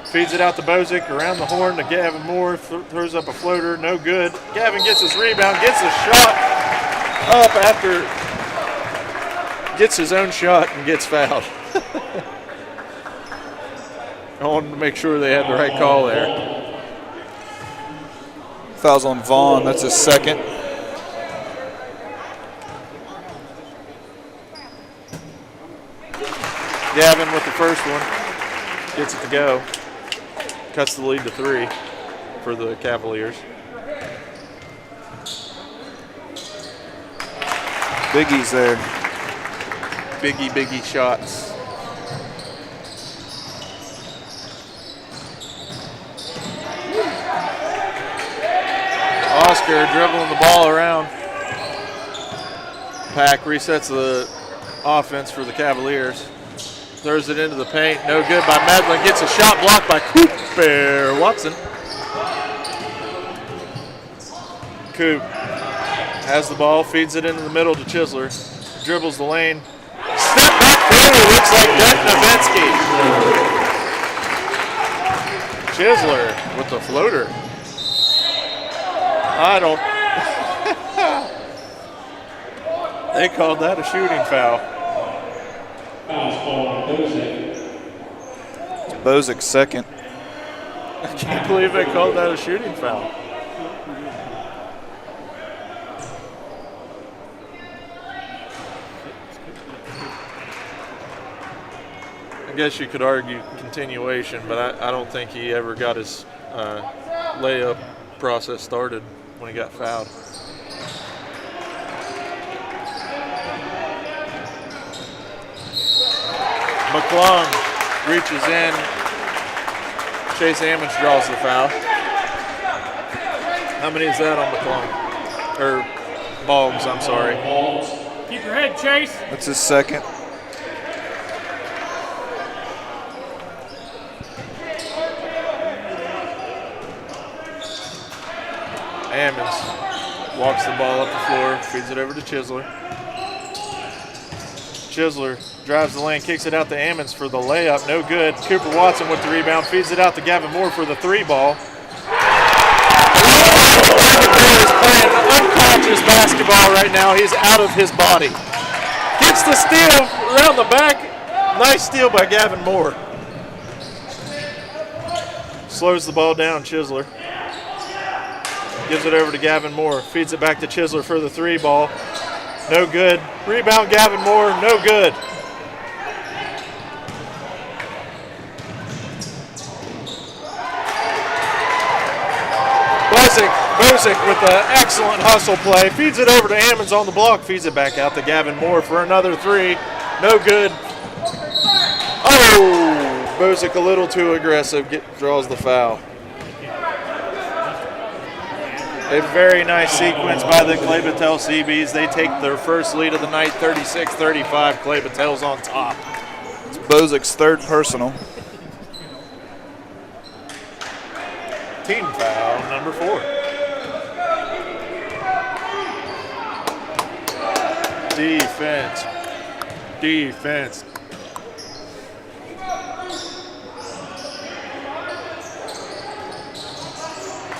Feeds it out to Bozick, around the horn to Gavin Moore, throws up a floater, no good. Gavin gets his rebound, gets a shot up after, gets his own shot and gets fouled. I wanted to make sure they had the right call there. Foul's on Vaughn, that's his second. Gavin with the first one. Gets it to go. Cuts the lead to 3 for the Cavaliers. Biggie's there. Biggie shots. Oscar dribbling the ball around. Pack resets the offense for the Cavaliers. Throws it into the paint. No good by Medlin. Gets a shot blocked by Cooper Watson. Coop has the ball, feeds it into the middle to Chisler. Dribbles the lane. Step back three. Looks like Dirk Nowitzki. Chisler with the floater. I don't. They called that a shooting foul. It's Bozik's second. I can't believe they called that a shooting foul. I guess you could argue continuation, but I don't think he ever got his layup process started when he got fouled. McClung reaches in. Chase Ammons draws the foul. How many is that on McClung? Or Boggs, I'm sorry. Keep your head, Chase. That's his second. Ammons walks the ball up the floor, feeds it over to Chisler. Chisler drives the lane, kicks it out to Ammons for the layup. No good. Cooper Watson with the rebound, feeds it out to Gavin Moore for the 3 ball. Gavin Moore is playing unconscious basketball right now. He's out of his body. Gets the steal around the back. Nice steal by Gavin Moore. Slows the ball down, Chisler. Gives it over to Gavin Moore. Feeds it back to Chisler for the 3 ball. No good. Rebound Gavin Moore. No good. Bozik with the excellent hustle play. Feeds it over to Ammons on the block. Feeds it back out to Gavin Moore for another 3. No good. Oh! Bozik a little too aggressive. Draws the foul. A very nice sequence by the Clay-Battelle Cee-Bees. They take their first lead of the night, 36-35. Clay-Battelle's on top. It's Bozik's third personal. Team foul number 4. Defense.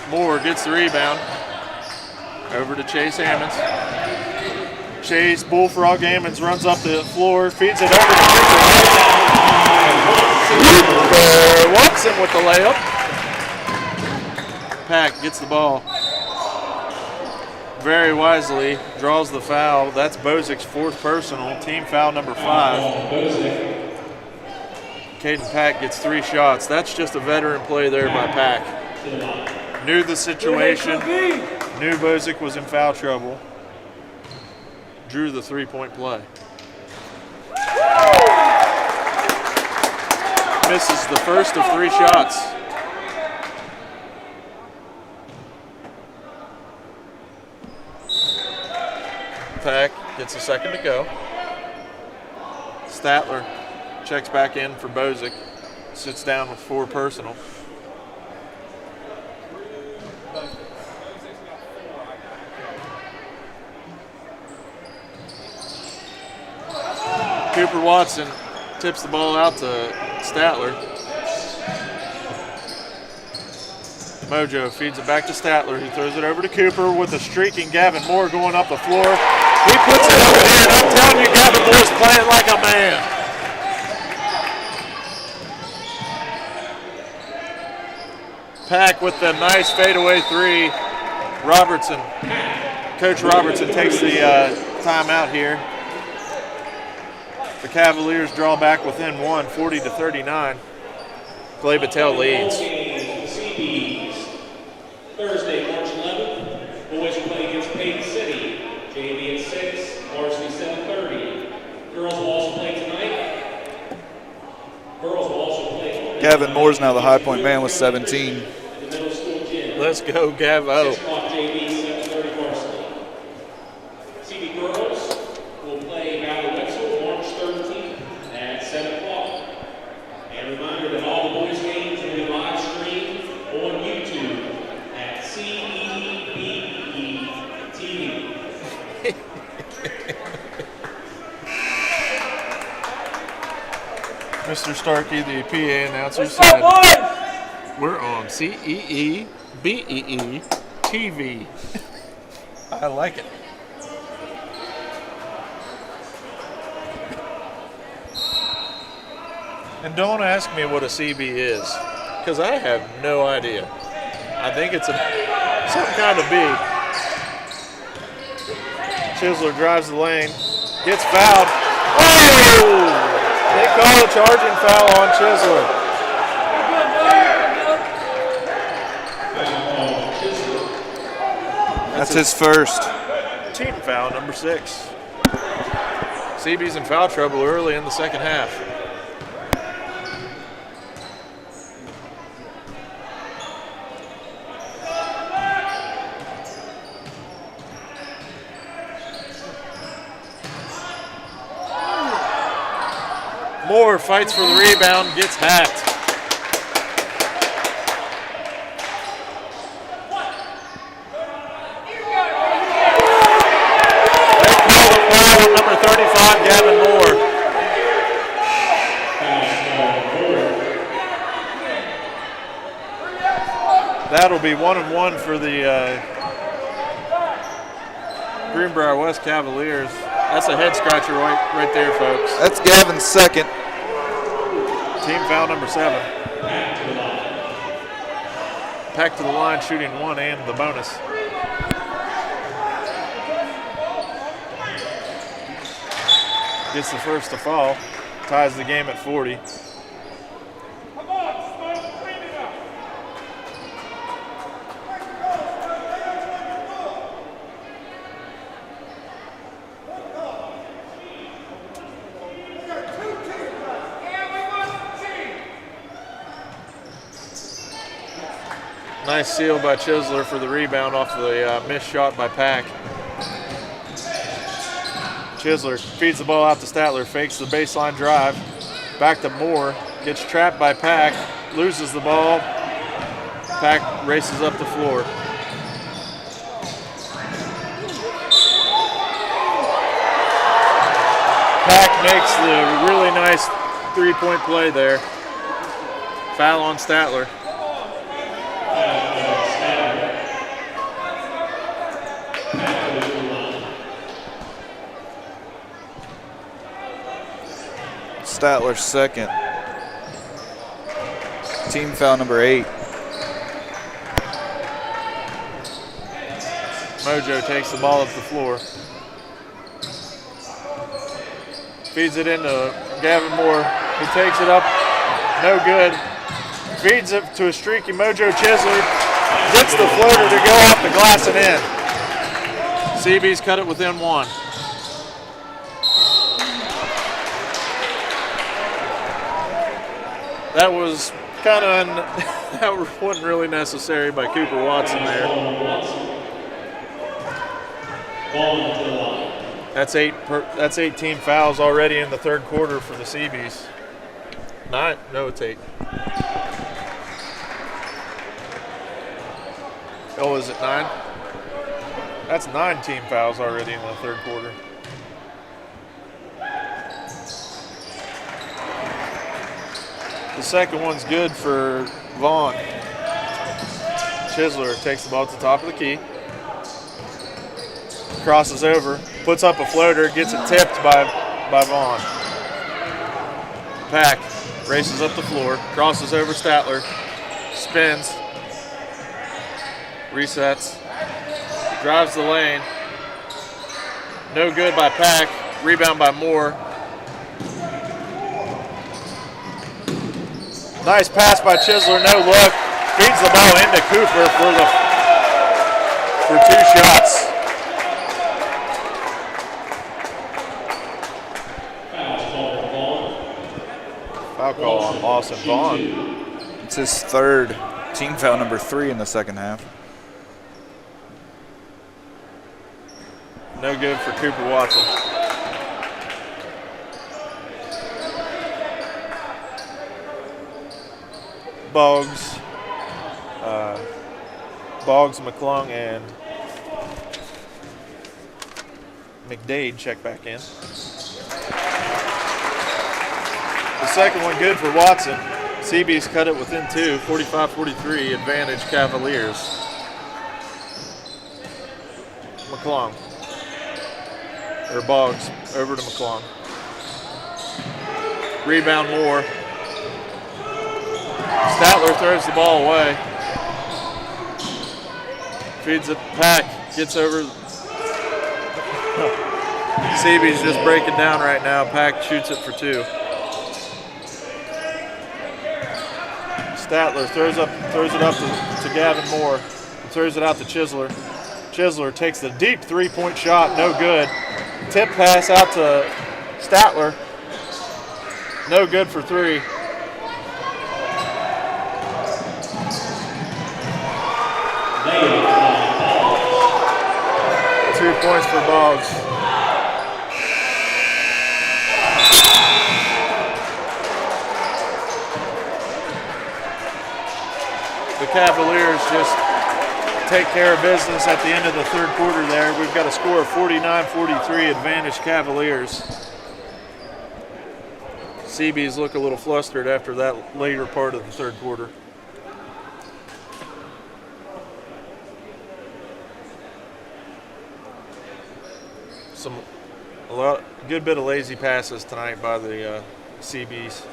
Moore gets the rebound. Over to Chase Ammons. Chase Bullfrog Ammons runs up the floor, feeds it over to Cooper Watson with the layup. Pack gets the ball. Very wisely draws the foul. That's Bozik's 4th personal. Team foul number 5. Caden Pack gets 3 shots. That's just a veteran play there by Pack. Knew the situation. Knew Bozik was in foul trouble. Drew the 3-point play. Misses the first of 3 shots. Pack gets a second to go. Statler checks back in for Bozik. Sits down with 4 personal. Cooper Watson tips the ball out to Statler. Mojo feeds it back to Statler, who throws it over to Cooper with a streaking Gavin Moore going up the floor. He puts it over there, and I'm telling you, Gavin Moore's playing like a man. Pack with the nice fadeaway 3. Robertson, Coach Robertson takes the timeout here. The Cavaliers draw back within one, 40-39. Clay-Battelle leads. Cee-Bees. Thursday, March 11th, boys will play against Payton City. JV at 6, varsity 7:30. Girls will also play tonight. Girls will also play. Gavin Moore's now the High Point man with 17. The middle school gym. Let's go, Gavo. 6 o'clock JV, 7:30 varsity. Cee-Bee girls will play Valley March 13th at 7 o'clock. And a reminder that all the boys' games will be live streamed on YouTube at Cee-Bee TV. Mr. Starkey, the PA announcer, said, we're on CEEBEE TV. I like it. And don't ask me what a Cee-Bee is, because I have no idea. I think it's some kind of bee. Chisler drives the lane, gets fouled. Oh! They call a charging foul on Chisler. That's his first. Team foul, number 6. Cee-Bee's in foul trouble early in the second half. Moore fights for the rebound, gets hacked. Number 35, Gavin Moore. That'll be 1-1 for the Greenbrier West Cavaliers. That's a head scratcher right there, folks. That's Gavin's second. Team foul number 7. Pack to the line, shooting 1 and the bonus. Gets the first to fall, ties the game at 40. Nice seal by Chisler for the rebound off the missed shot by Pack. Chisler feeds the ball out to Statler, fakes the baseline drive, back to Moore, gets trapped by Pack, loses the ball. Pack races up the floor. Pack makes the really nice three-point play there. Foul on Statler. Statler's second. Team foul number 8. Mojo takes the ball up the floor. Feeds it into Gavin Moore, who takes it up. No good. Feeds it to a streaky Mojo Chisler. Gets the floater to go off the glass and in. Cee-Bees cut it within 1. That was kind of that wasn't really necessary by Cooper Watson there. That's 8 team fouls already in the third quarter for the Cee-Bees. 9? No, it's 8. Oh, is it 9? That's 9 team fouls already in the third quarter. The second one's good for Vaughn. Chisler takes the ball to the top of the key. Crosses over, puts up a floater, gets it tipped by Vaughn. Pack races up the floor, crosses over Statler, spins, resets, drives the lane. No good by Pack, rebound by Moore. Nice pass by Chisler, no look. Feeds the ball into Cooper for 2 shots. Foul call on Lawson Vaughn. It's his third, team foul number 3 in the second half. No good for Cooper Watson. Boggs, McClung, and McDade check back in. The second one good for Watson. Cee-Bees cut it within 2, 45-43, advantage Cavaliers. McClung, or Boggs, over to McClung. Rebound Moore. Statler throws the ball away. Feeds it, Pack, gets over. Cee-Bees just breaking down right now. Pack shoots it for 2. Statler throws it up to Gavin Moore. Throws it out to Chisler. Chisler takes the deep 3-point shot, no good. Tip pass out to Statler. No good for 3. Two points for Boggs. The Cavaliers just take care of business at the end of the third quarter there. We've got a score of 49-43, advantage Cavaliers. Cee-Bees look a little flustered after that later part of the third quarter. Good bit of lazy passes tonight by the Cee-Bees.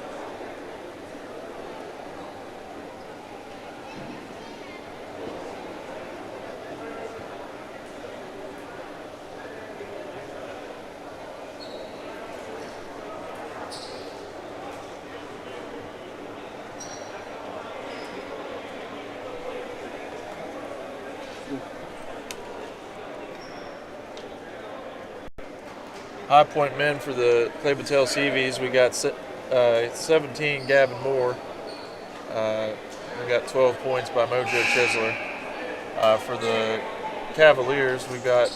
High point men for the Clay-Battelle Cee-Bees. We got 17, Gavin Moore. We got 12 points by Mojo Chisler. For the Cavaliers, we got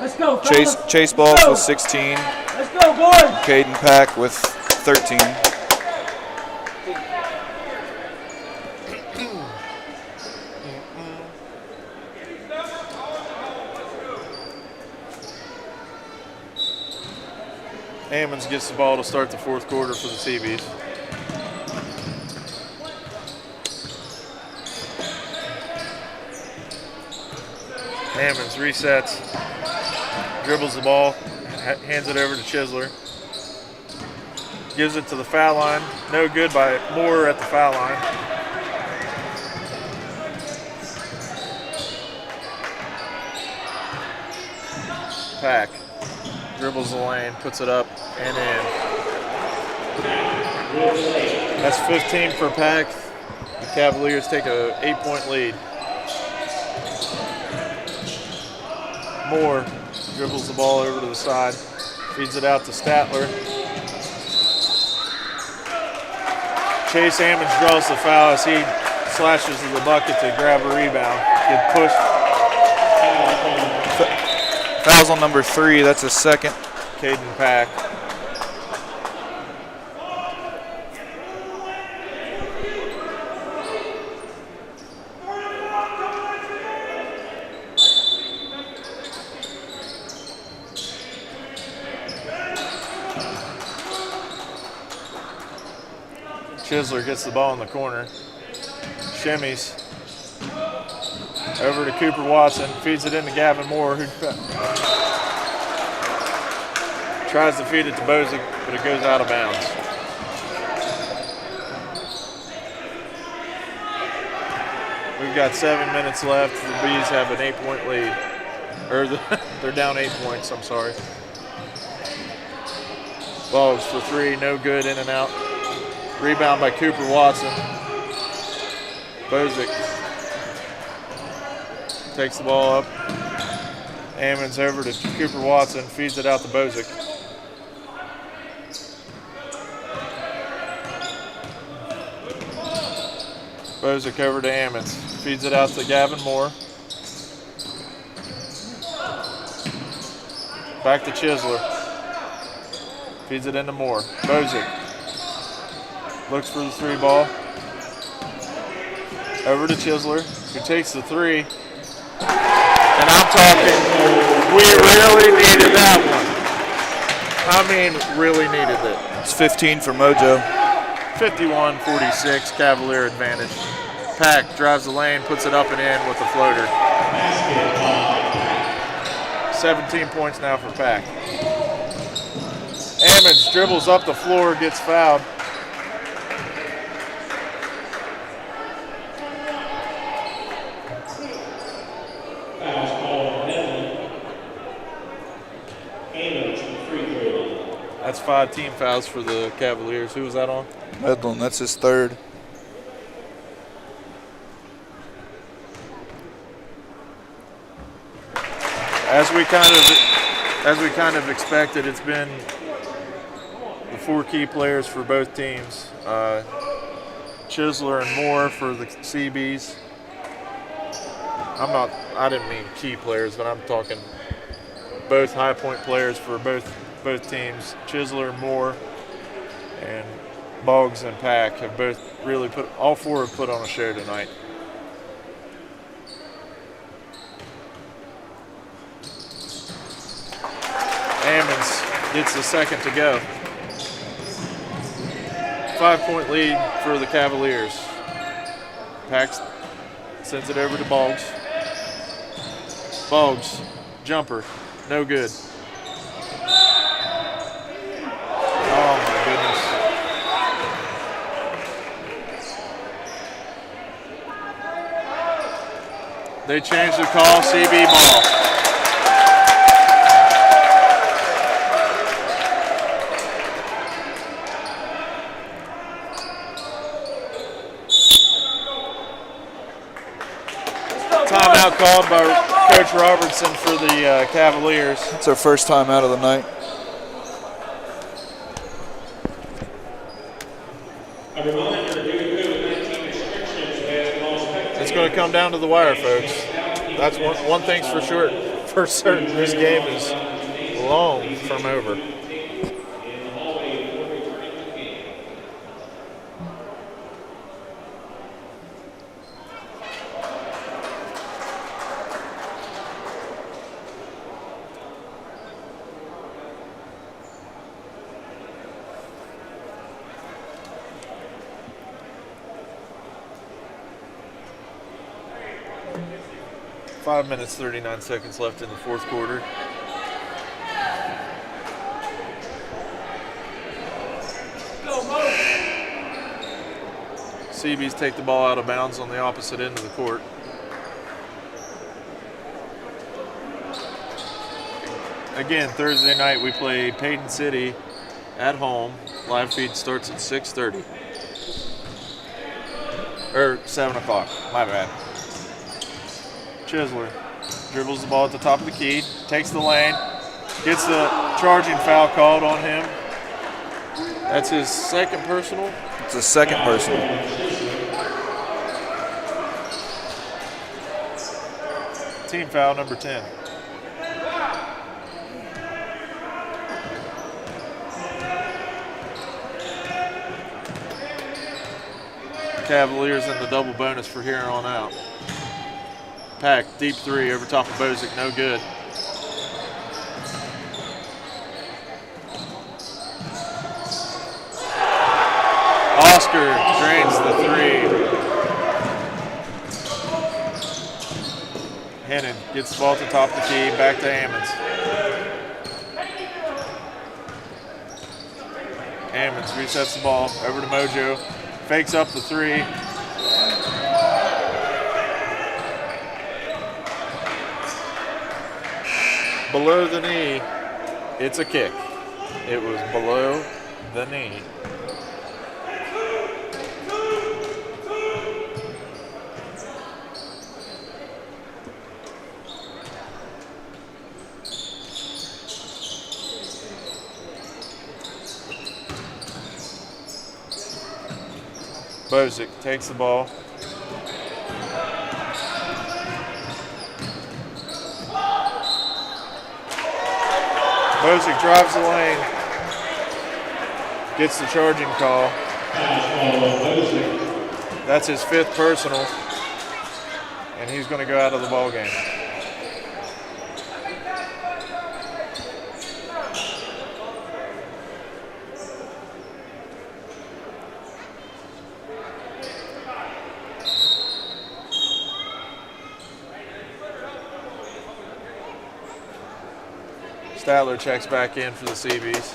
Let's go, fellas. Chase Balls with 16. Let's go, boys. Caden Pack with 13. Ammons gets the ball to start the fourth quarter for the Cee-Bees. Ammons resets, dribbles the ball, hands it over to Chisler. Gives it to the foul line. No good by Moore at the foul line. Pack dribbles the lane, puts it up and in. That's 15 for Pack. The Cavaliers take a 8-point lead. Moore dribbles the ball over to the side, feeds it out to Statler. Chase Ammons draws the foul as he slashes to the bucket to grab a rebound. Get pushed. Fouls on number 3, that's a second. Caden Pack. Chisler gets the ball in the corner. Shimmies. Over to Cooper Watson. Feeds it into Gavin Moore, who tries to feed it to Bozick, but it goes out of bounds. We've got 7 minutes left. The Bees have an 8-point lead. Or they're down 8 points, I'm sorry. Boggs for 3, no good, in and out. Rebound by Cooper Watson. Bozick takes the ball up. Ammons over to Cooper Watson, feeds it out to Bozick. Bozick over to Ammons, feeds it out to Gavin Moore. Back to Chisler. Feeds it into Moore. Bozick looks for the 3 ball. Over to Chisler, who takes the 3. And I'm talking, we really needed that one. I mean, really needed it. It's 15 for Mojo. 51-46, Cavalier advantage. Pack drives the lane, puts it up and in with the floater. 17 points now for Pack. Ammons dribbles up the floor, gets fouled. That's 5 team fouls for the Cavaliers. Who was that on? Medlin, that's his 3rd. As we kind of expected, it's been the 4 key players for both teams. Chisler and Moore for the Cee-Bees. I didn't mean key players, but I'm talking both high point players for both teams. Chisler, Moore, and Boggs and Pack have both really all 4 have put on a show tonight. Ammons gets the second to go. 5-point lead for the Cavaliers. Pack sends it over to Boggs. Boggs, jumper, no good. Oh my goodness. They changed the call, Cee-Bee ball. Timeout called by Coach Robertson for the Cavaliers. It's our first time out of the night. It's going to come down to the wire, folks. That's one thing's for sure. For certain, this game is long from over. Five minutes, 39 seconds left in the 4th quarter. Cee-Bees take the ball out of bounds on the opposite end of the court. Again, Thursday night we play Payton City at home. Live feed starts at 6:30. Or 7 o'clock, my bad. Chisler dribbles the ball at the top of the key, takes the lane, gets the charging foul called on him. That's his 2nd personal. It's a 2nd personal. Team foul number 10. Cavaliers in the double bonus for here on out. Pack, deep 3 over top of Bozick, no good. Oscar drains the 3. Hennon gets the ball at the top of the key, back to Ammons. Ammons resets the ball over to Mojo, fakes up the 3. Below the knee, it's a kick. It was below the knee. Bozick takes the ball. Bozick drives the lane. Gets the charging call. That's his 5th personal. And he's going to go out of the ball game. Statler checks back in for the Cee-Bees.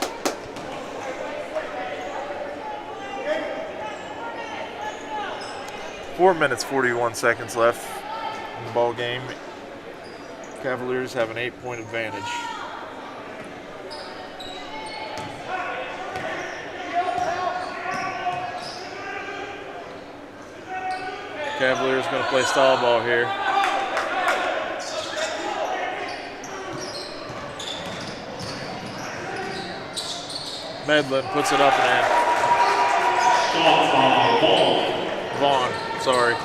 Four minutes, 41 seconds left in the ball game. Cavaliers have an 8-point advantage. Cavaliers going to play stall ball here. Medlin puts it up and in. Vaughn, sorry.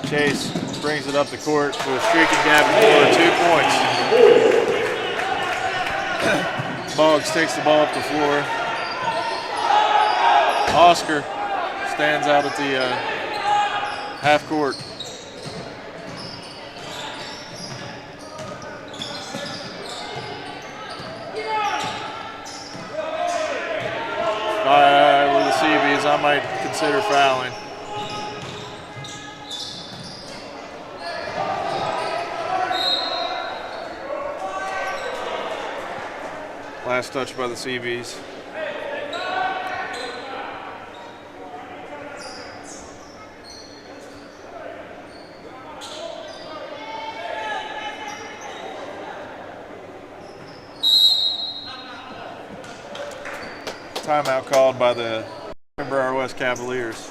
Chase brings it up the court to a streaking Gavin Moore, 2 points. Boggs takes the ball up the floor. Oscar stands out at the half court. With the Cee-Bees, I might consider fouling. Last touch by the Cee-Bees. Timeout called by the Greenbrier West Cavaliers.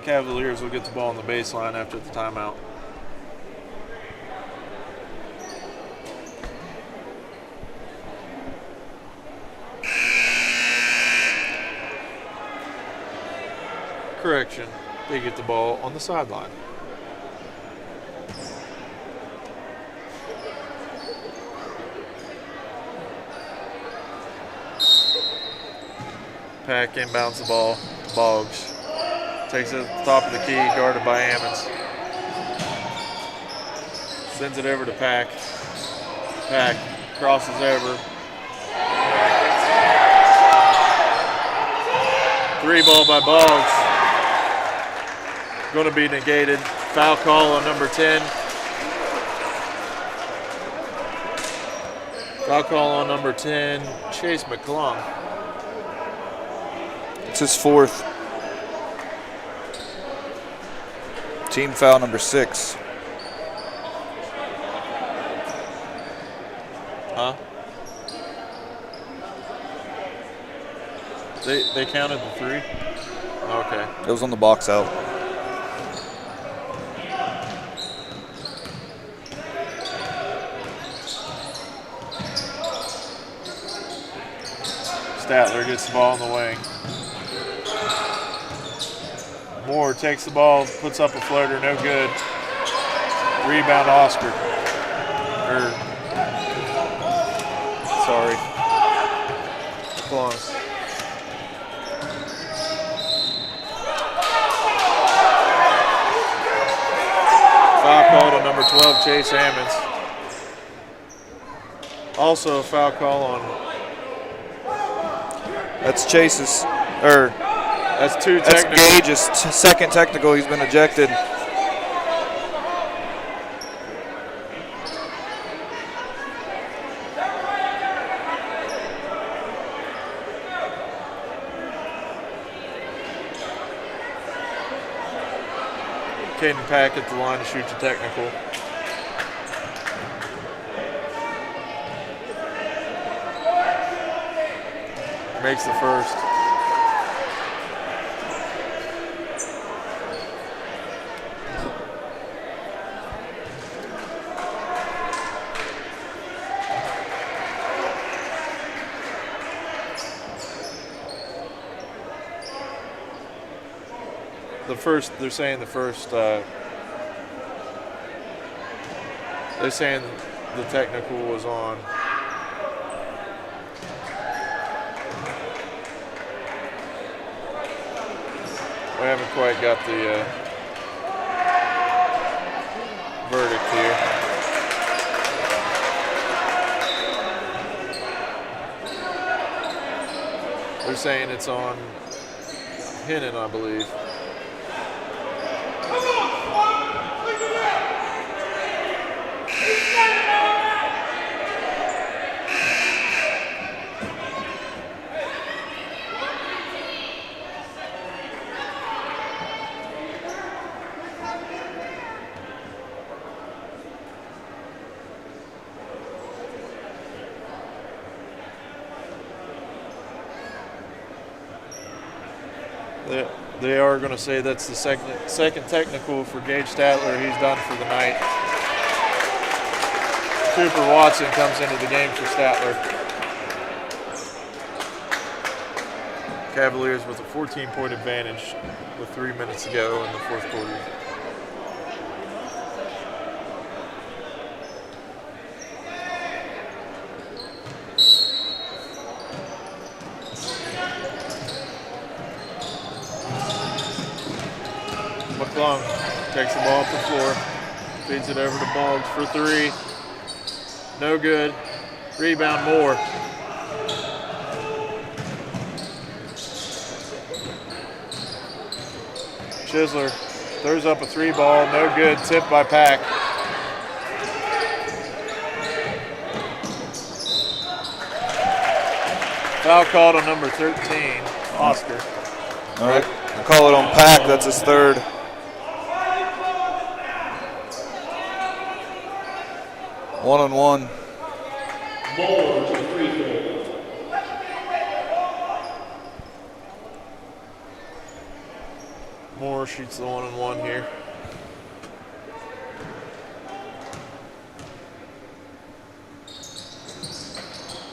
Cavaliers will get the ball on the baseline after the timeout. Correction, they get the ball on the sideline. Pack inbounds the ball, Boggs. Takes it at the top of the key, guarded by Ammons. Sends it over to Pack. Pack crosses over. 3 ball by Boggs. Going to be negated. Foul call on number 10. Foul call on number 10, Chase McClung. It's his 4th. Team foul number 6. Huh? They counted the 3? Okay. It was on the box out. Statler gets the ball in the wing. Moore takes the ball, puts up a floater, no good. Rebound Oscar. Sorry. Close. Foul called on number 12, Chase Ammons. Also a foul call on. That's Chase's, or That's 2 that's technical. Gage's second technical. He's been ejected. Caden Pack at the line to shoot your technical. Makes the first. They're saying the technical was on. We haven't quite got the verdict here. They're saying it's on Hennon, I believe. They are going to say that's the second technical for Gage Statler. He's done for the night. Cooper Watson comes into the game for Statler. Cavaliers with a 14-point advantage with 3 minutes to go in the fourth quarter. McClung takes the ball off the floor, feeds it over to Boggs for three. No good. Rebound Moore. Chisler throws up a three ball, no good. Tipped by Pack. Foul called on number 13, Oscar. All right, I'll call it on Pack. That's his third. One-on-one. Moore to free throw. Moore shoots the one-on-one here.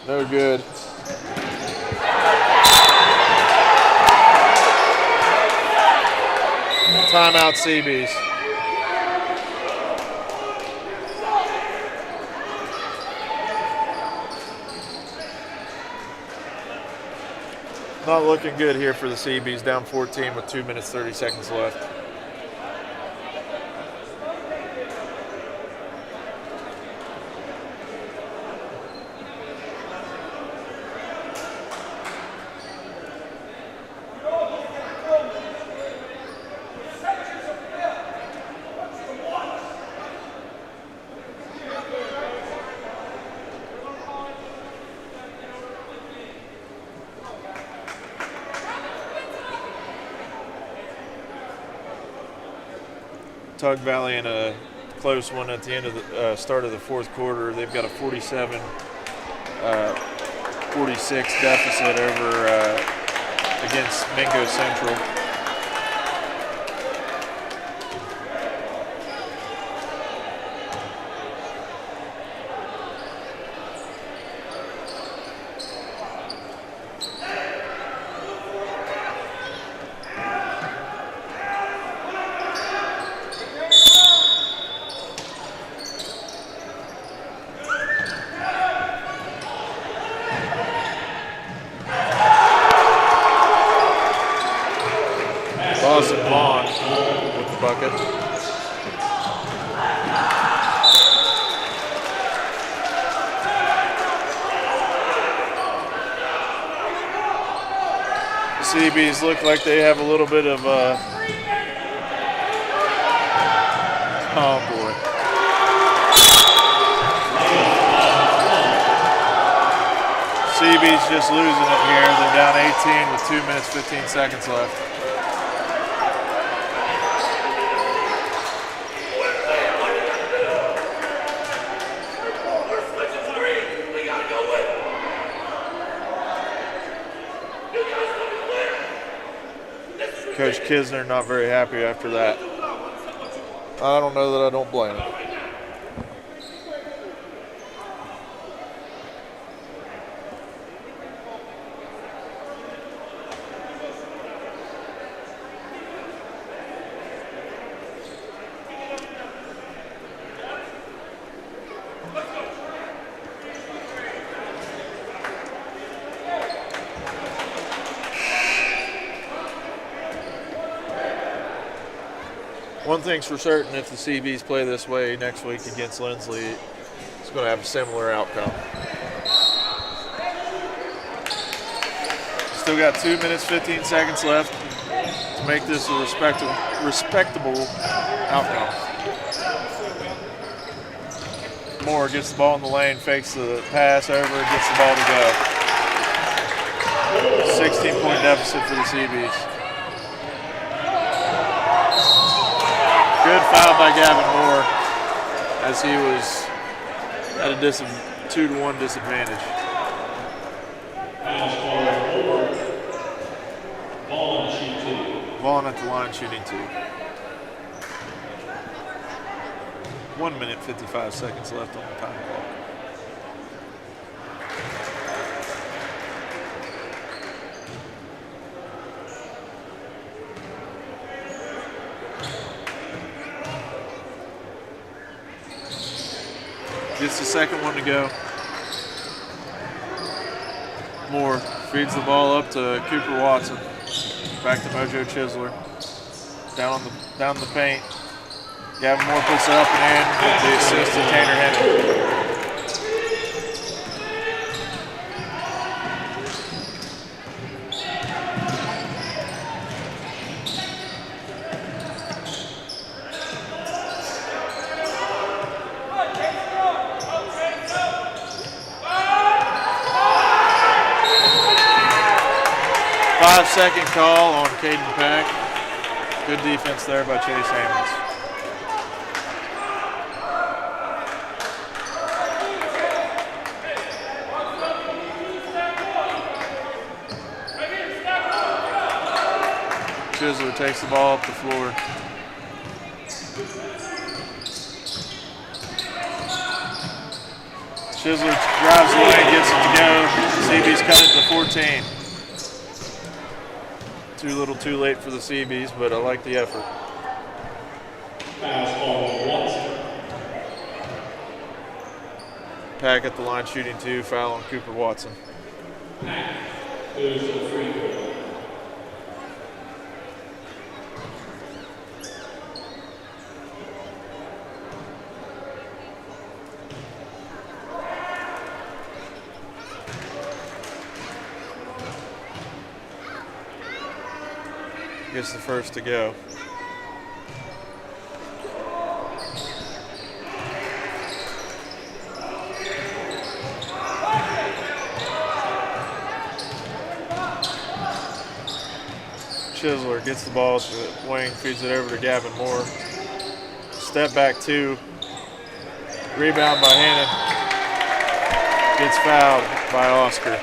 No good. Timeout Cee-Bees. Not looking good here for the Cee-Bees, down 14 with 2 minutes, 30 seconds left. Tug Valley in a close one at the end of the start of the fourth quarter. They've got a 47-46 deficit over against Mingo Central. Cee-Bees look like they have a little bit of oh boy. Cee-Bees just losing it here. They're down 18 with 2 minutes, 15 seconds left. Coach Kisner not very happy after that. I don't know that I don't blame him. One thing's for certain, if the Cee-Bees play this way next week against Lindsley, it's going to have a similar outcome. Still got 2 minutes, 15 seconds left to make this a respectable outcome. Moore gets the ball in the lane, fakes the pass over, gets the ball to go. 16-point deficit for the Cee-Bees. Good foul by Gavin Moore as he was at a 2-to-1 disadvantage. Vaughn at the line shooting 2. 1 minute, 55 seconds left on the time clock. Gets the second one to go. Moore feeds the ball up to Cooper Watson. Back to Mojo Chisler. Down the paint. Gavin Moore puts it up and in with the assist to Tanner Henry. 5-second call on Caden Peck. Good defense there by Chase Hammonds. Chisler takes the ball up the floor. Chisler drives the lane, gets it to go. Cee-Bees cut it to 14. Too little too late for the Cee-Bees, but I like the effort. Pack at the line shooting 2, foul on Cooper Watson. Gets the first to go. Chisler gets the ball to the wing, feeds it over to Gavin Moore. Step back 2. Rebound by Hannon. Gets fouled by Oscar.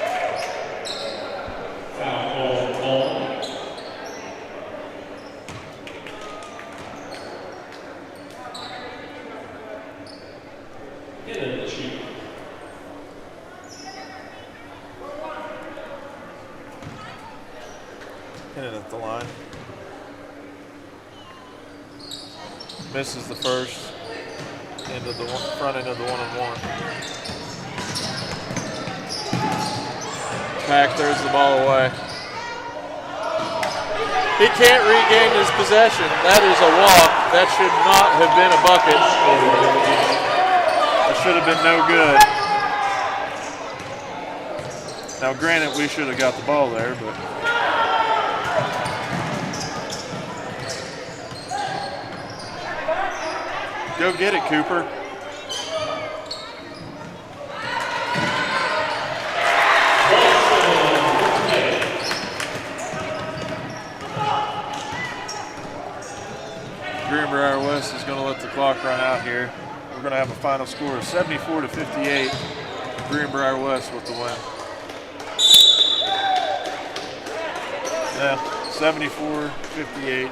At the line. Misses the first into the front end of the 1-on-1. Pack throws the ball away. He can't regain his possession. That is a walk. That should not have been a bucket. It should have been no good. Now granted, we should have got the ball there, but go get it, Cooper. Greenbrier West is going to let the clock run out here. We're going to have a final score of 74-58. Greenbrier West with the win. Yeah, 74-58,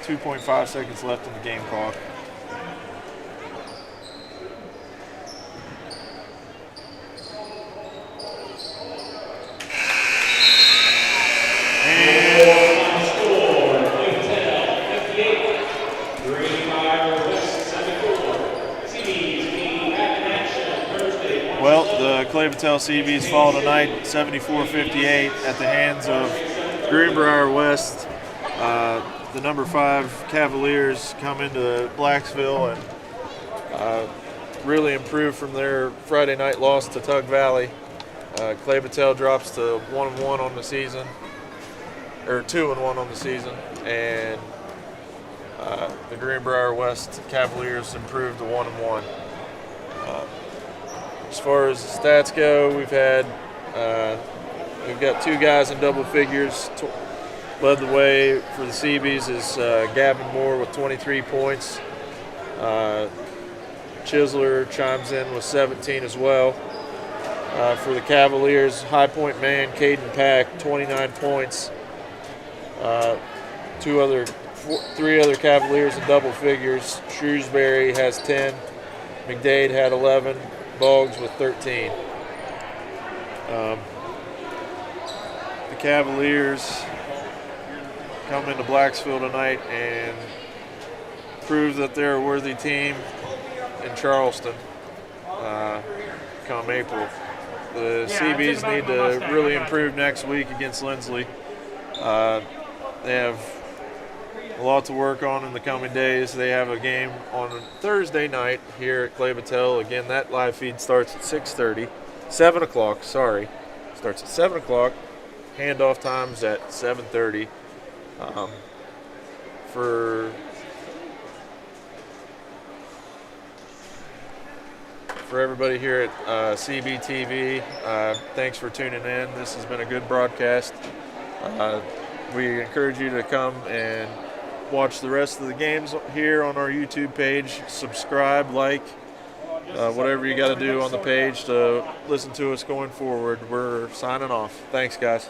2.5 seconds left in the game clock. Well, the Clay-Battelle Cee-Bees fall tonight 74-58 at the hands of Greenbrier West. The number 5 Cavaliers come into Blacksville and really improve from their Friday night loss to Tug Valley. Clay-Battelle drops to 1-1 on the season, or 2-1 on the season, and the Greenbrier West Cavaliers improved to 1-1. As far as the stats go, we've got 2 guys in double figures. Led the way for the Cee-Bees is Gavin Moore with 23 points. Chisler chimes in with 17 as well. For the Cavaliers, high point man Caden Pack, 29 points. 3 other Cavaliers in double figures. Shrewsbury has 10. McDade had 11. Boggs with 13. The Cavaliers come into Blacksville tonight and prove that they're a worthy team in Charleston come April. The Cee-Bees need to really improve next week against Lindsley. They have a lot to work on in the coming days. They have a game on Thursday night here at Clay-Battelle. Again, that live feed starts at 7 o'clock, sorry. Starts at 7 o'clock. Handoff time's at 7:30. For everybody here at CB TV, thanks for tuning in. This has been a good broadcast. We encourage you to come and watch the rest of the games here on our YouTube page. Subscribe, like, whatever you got to do on the page to listen to us going forward. We're signing off. Thanks, guys.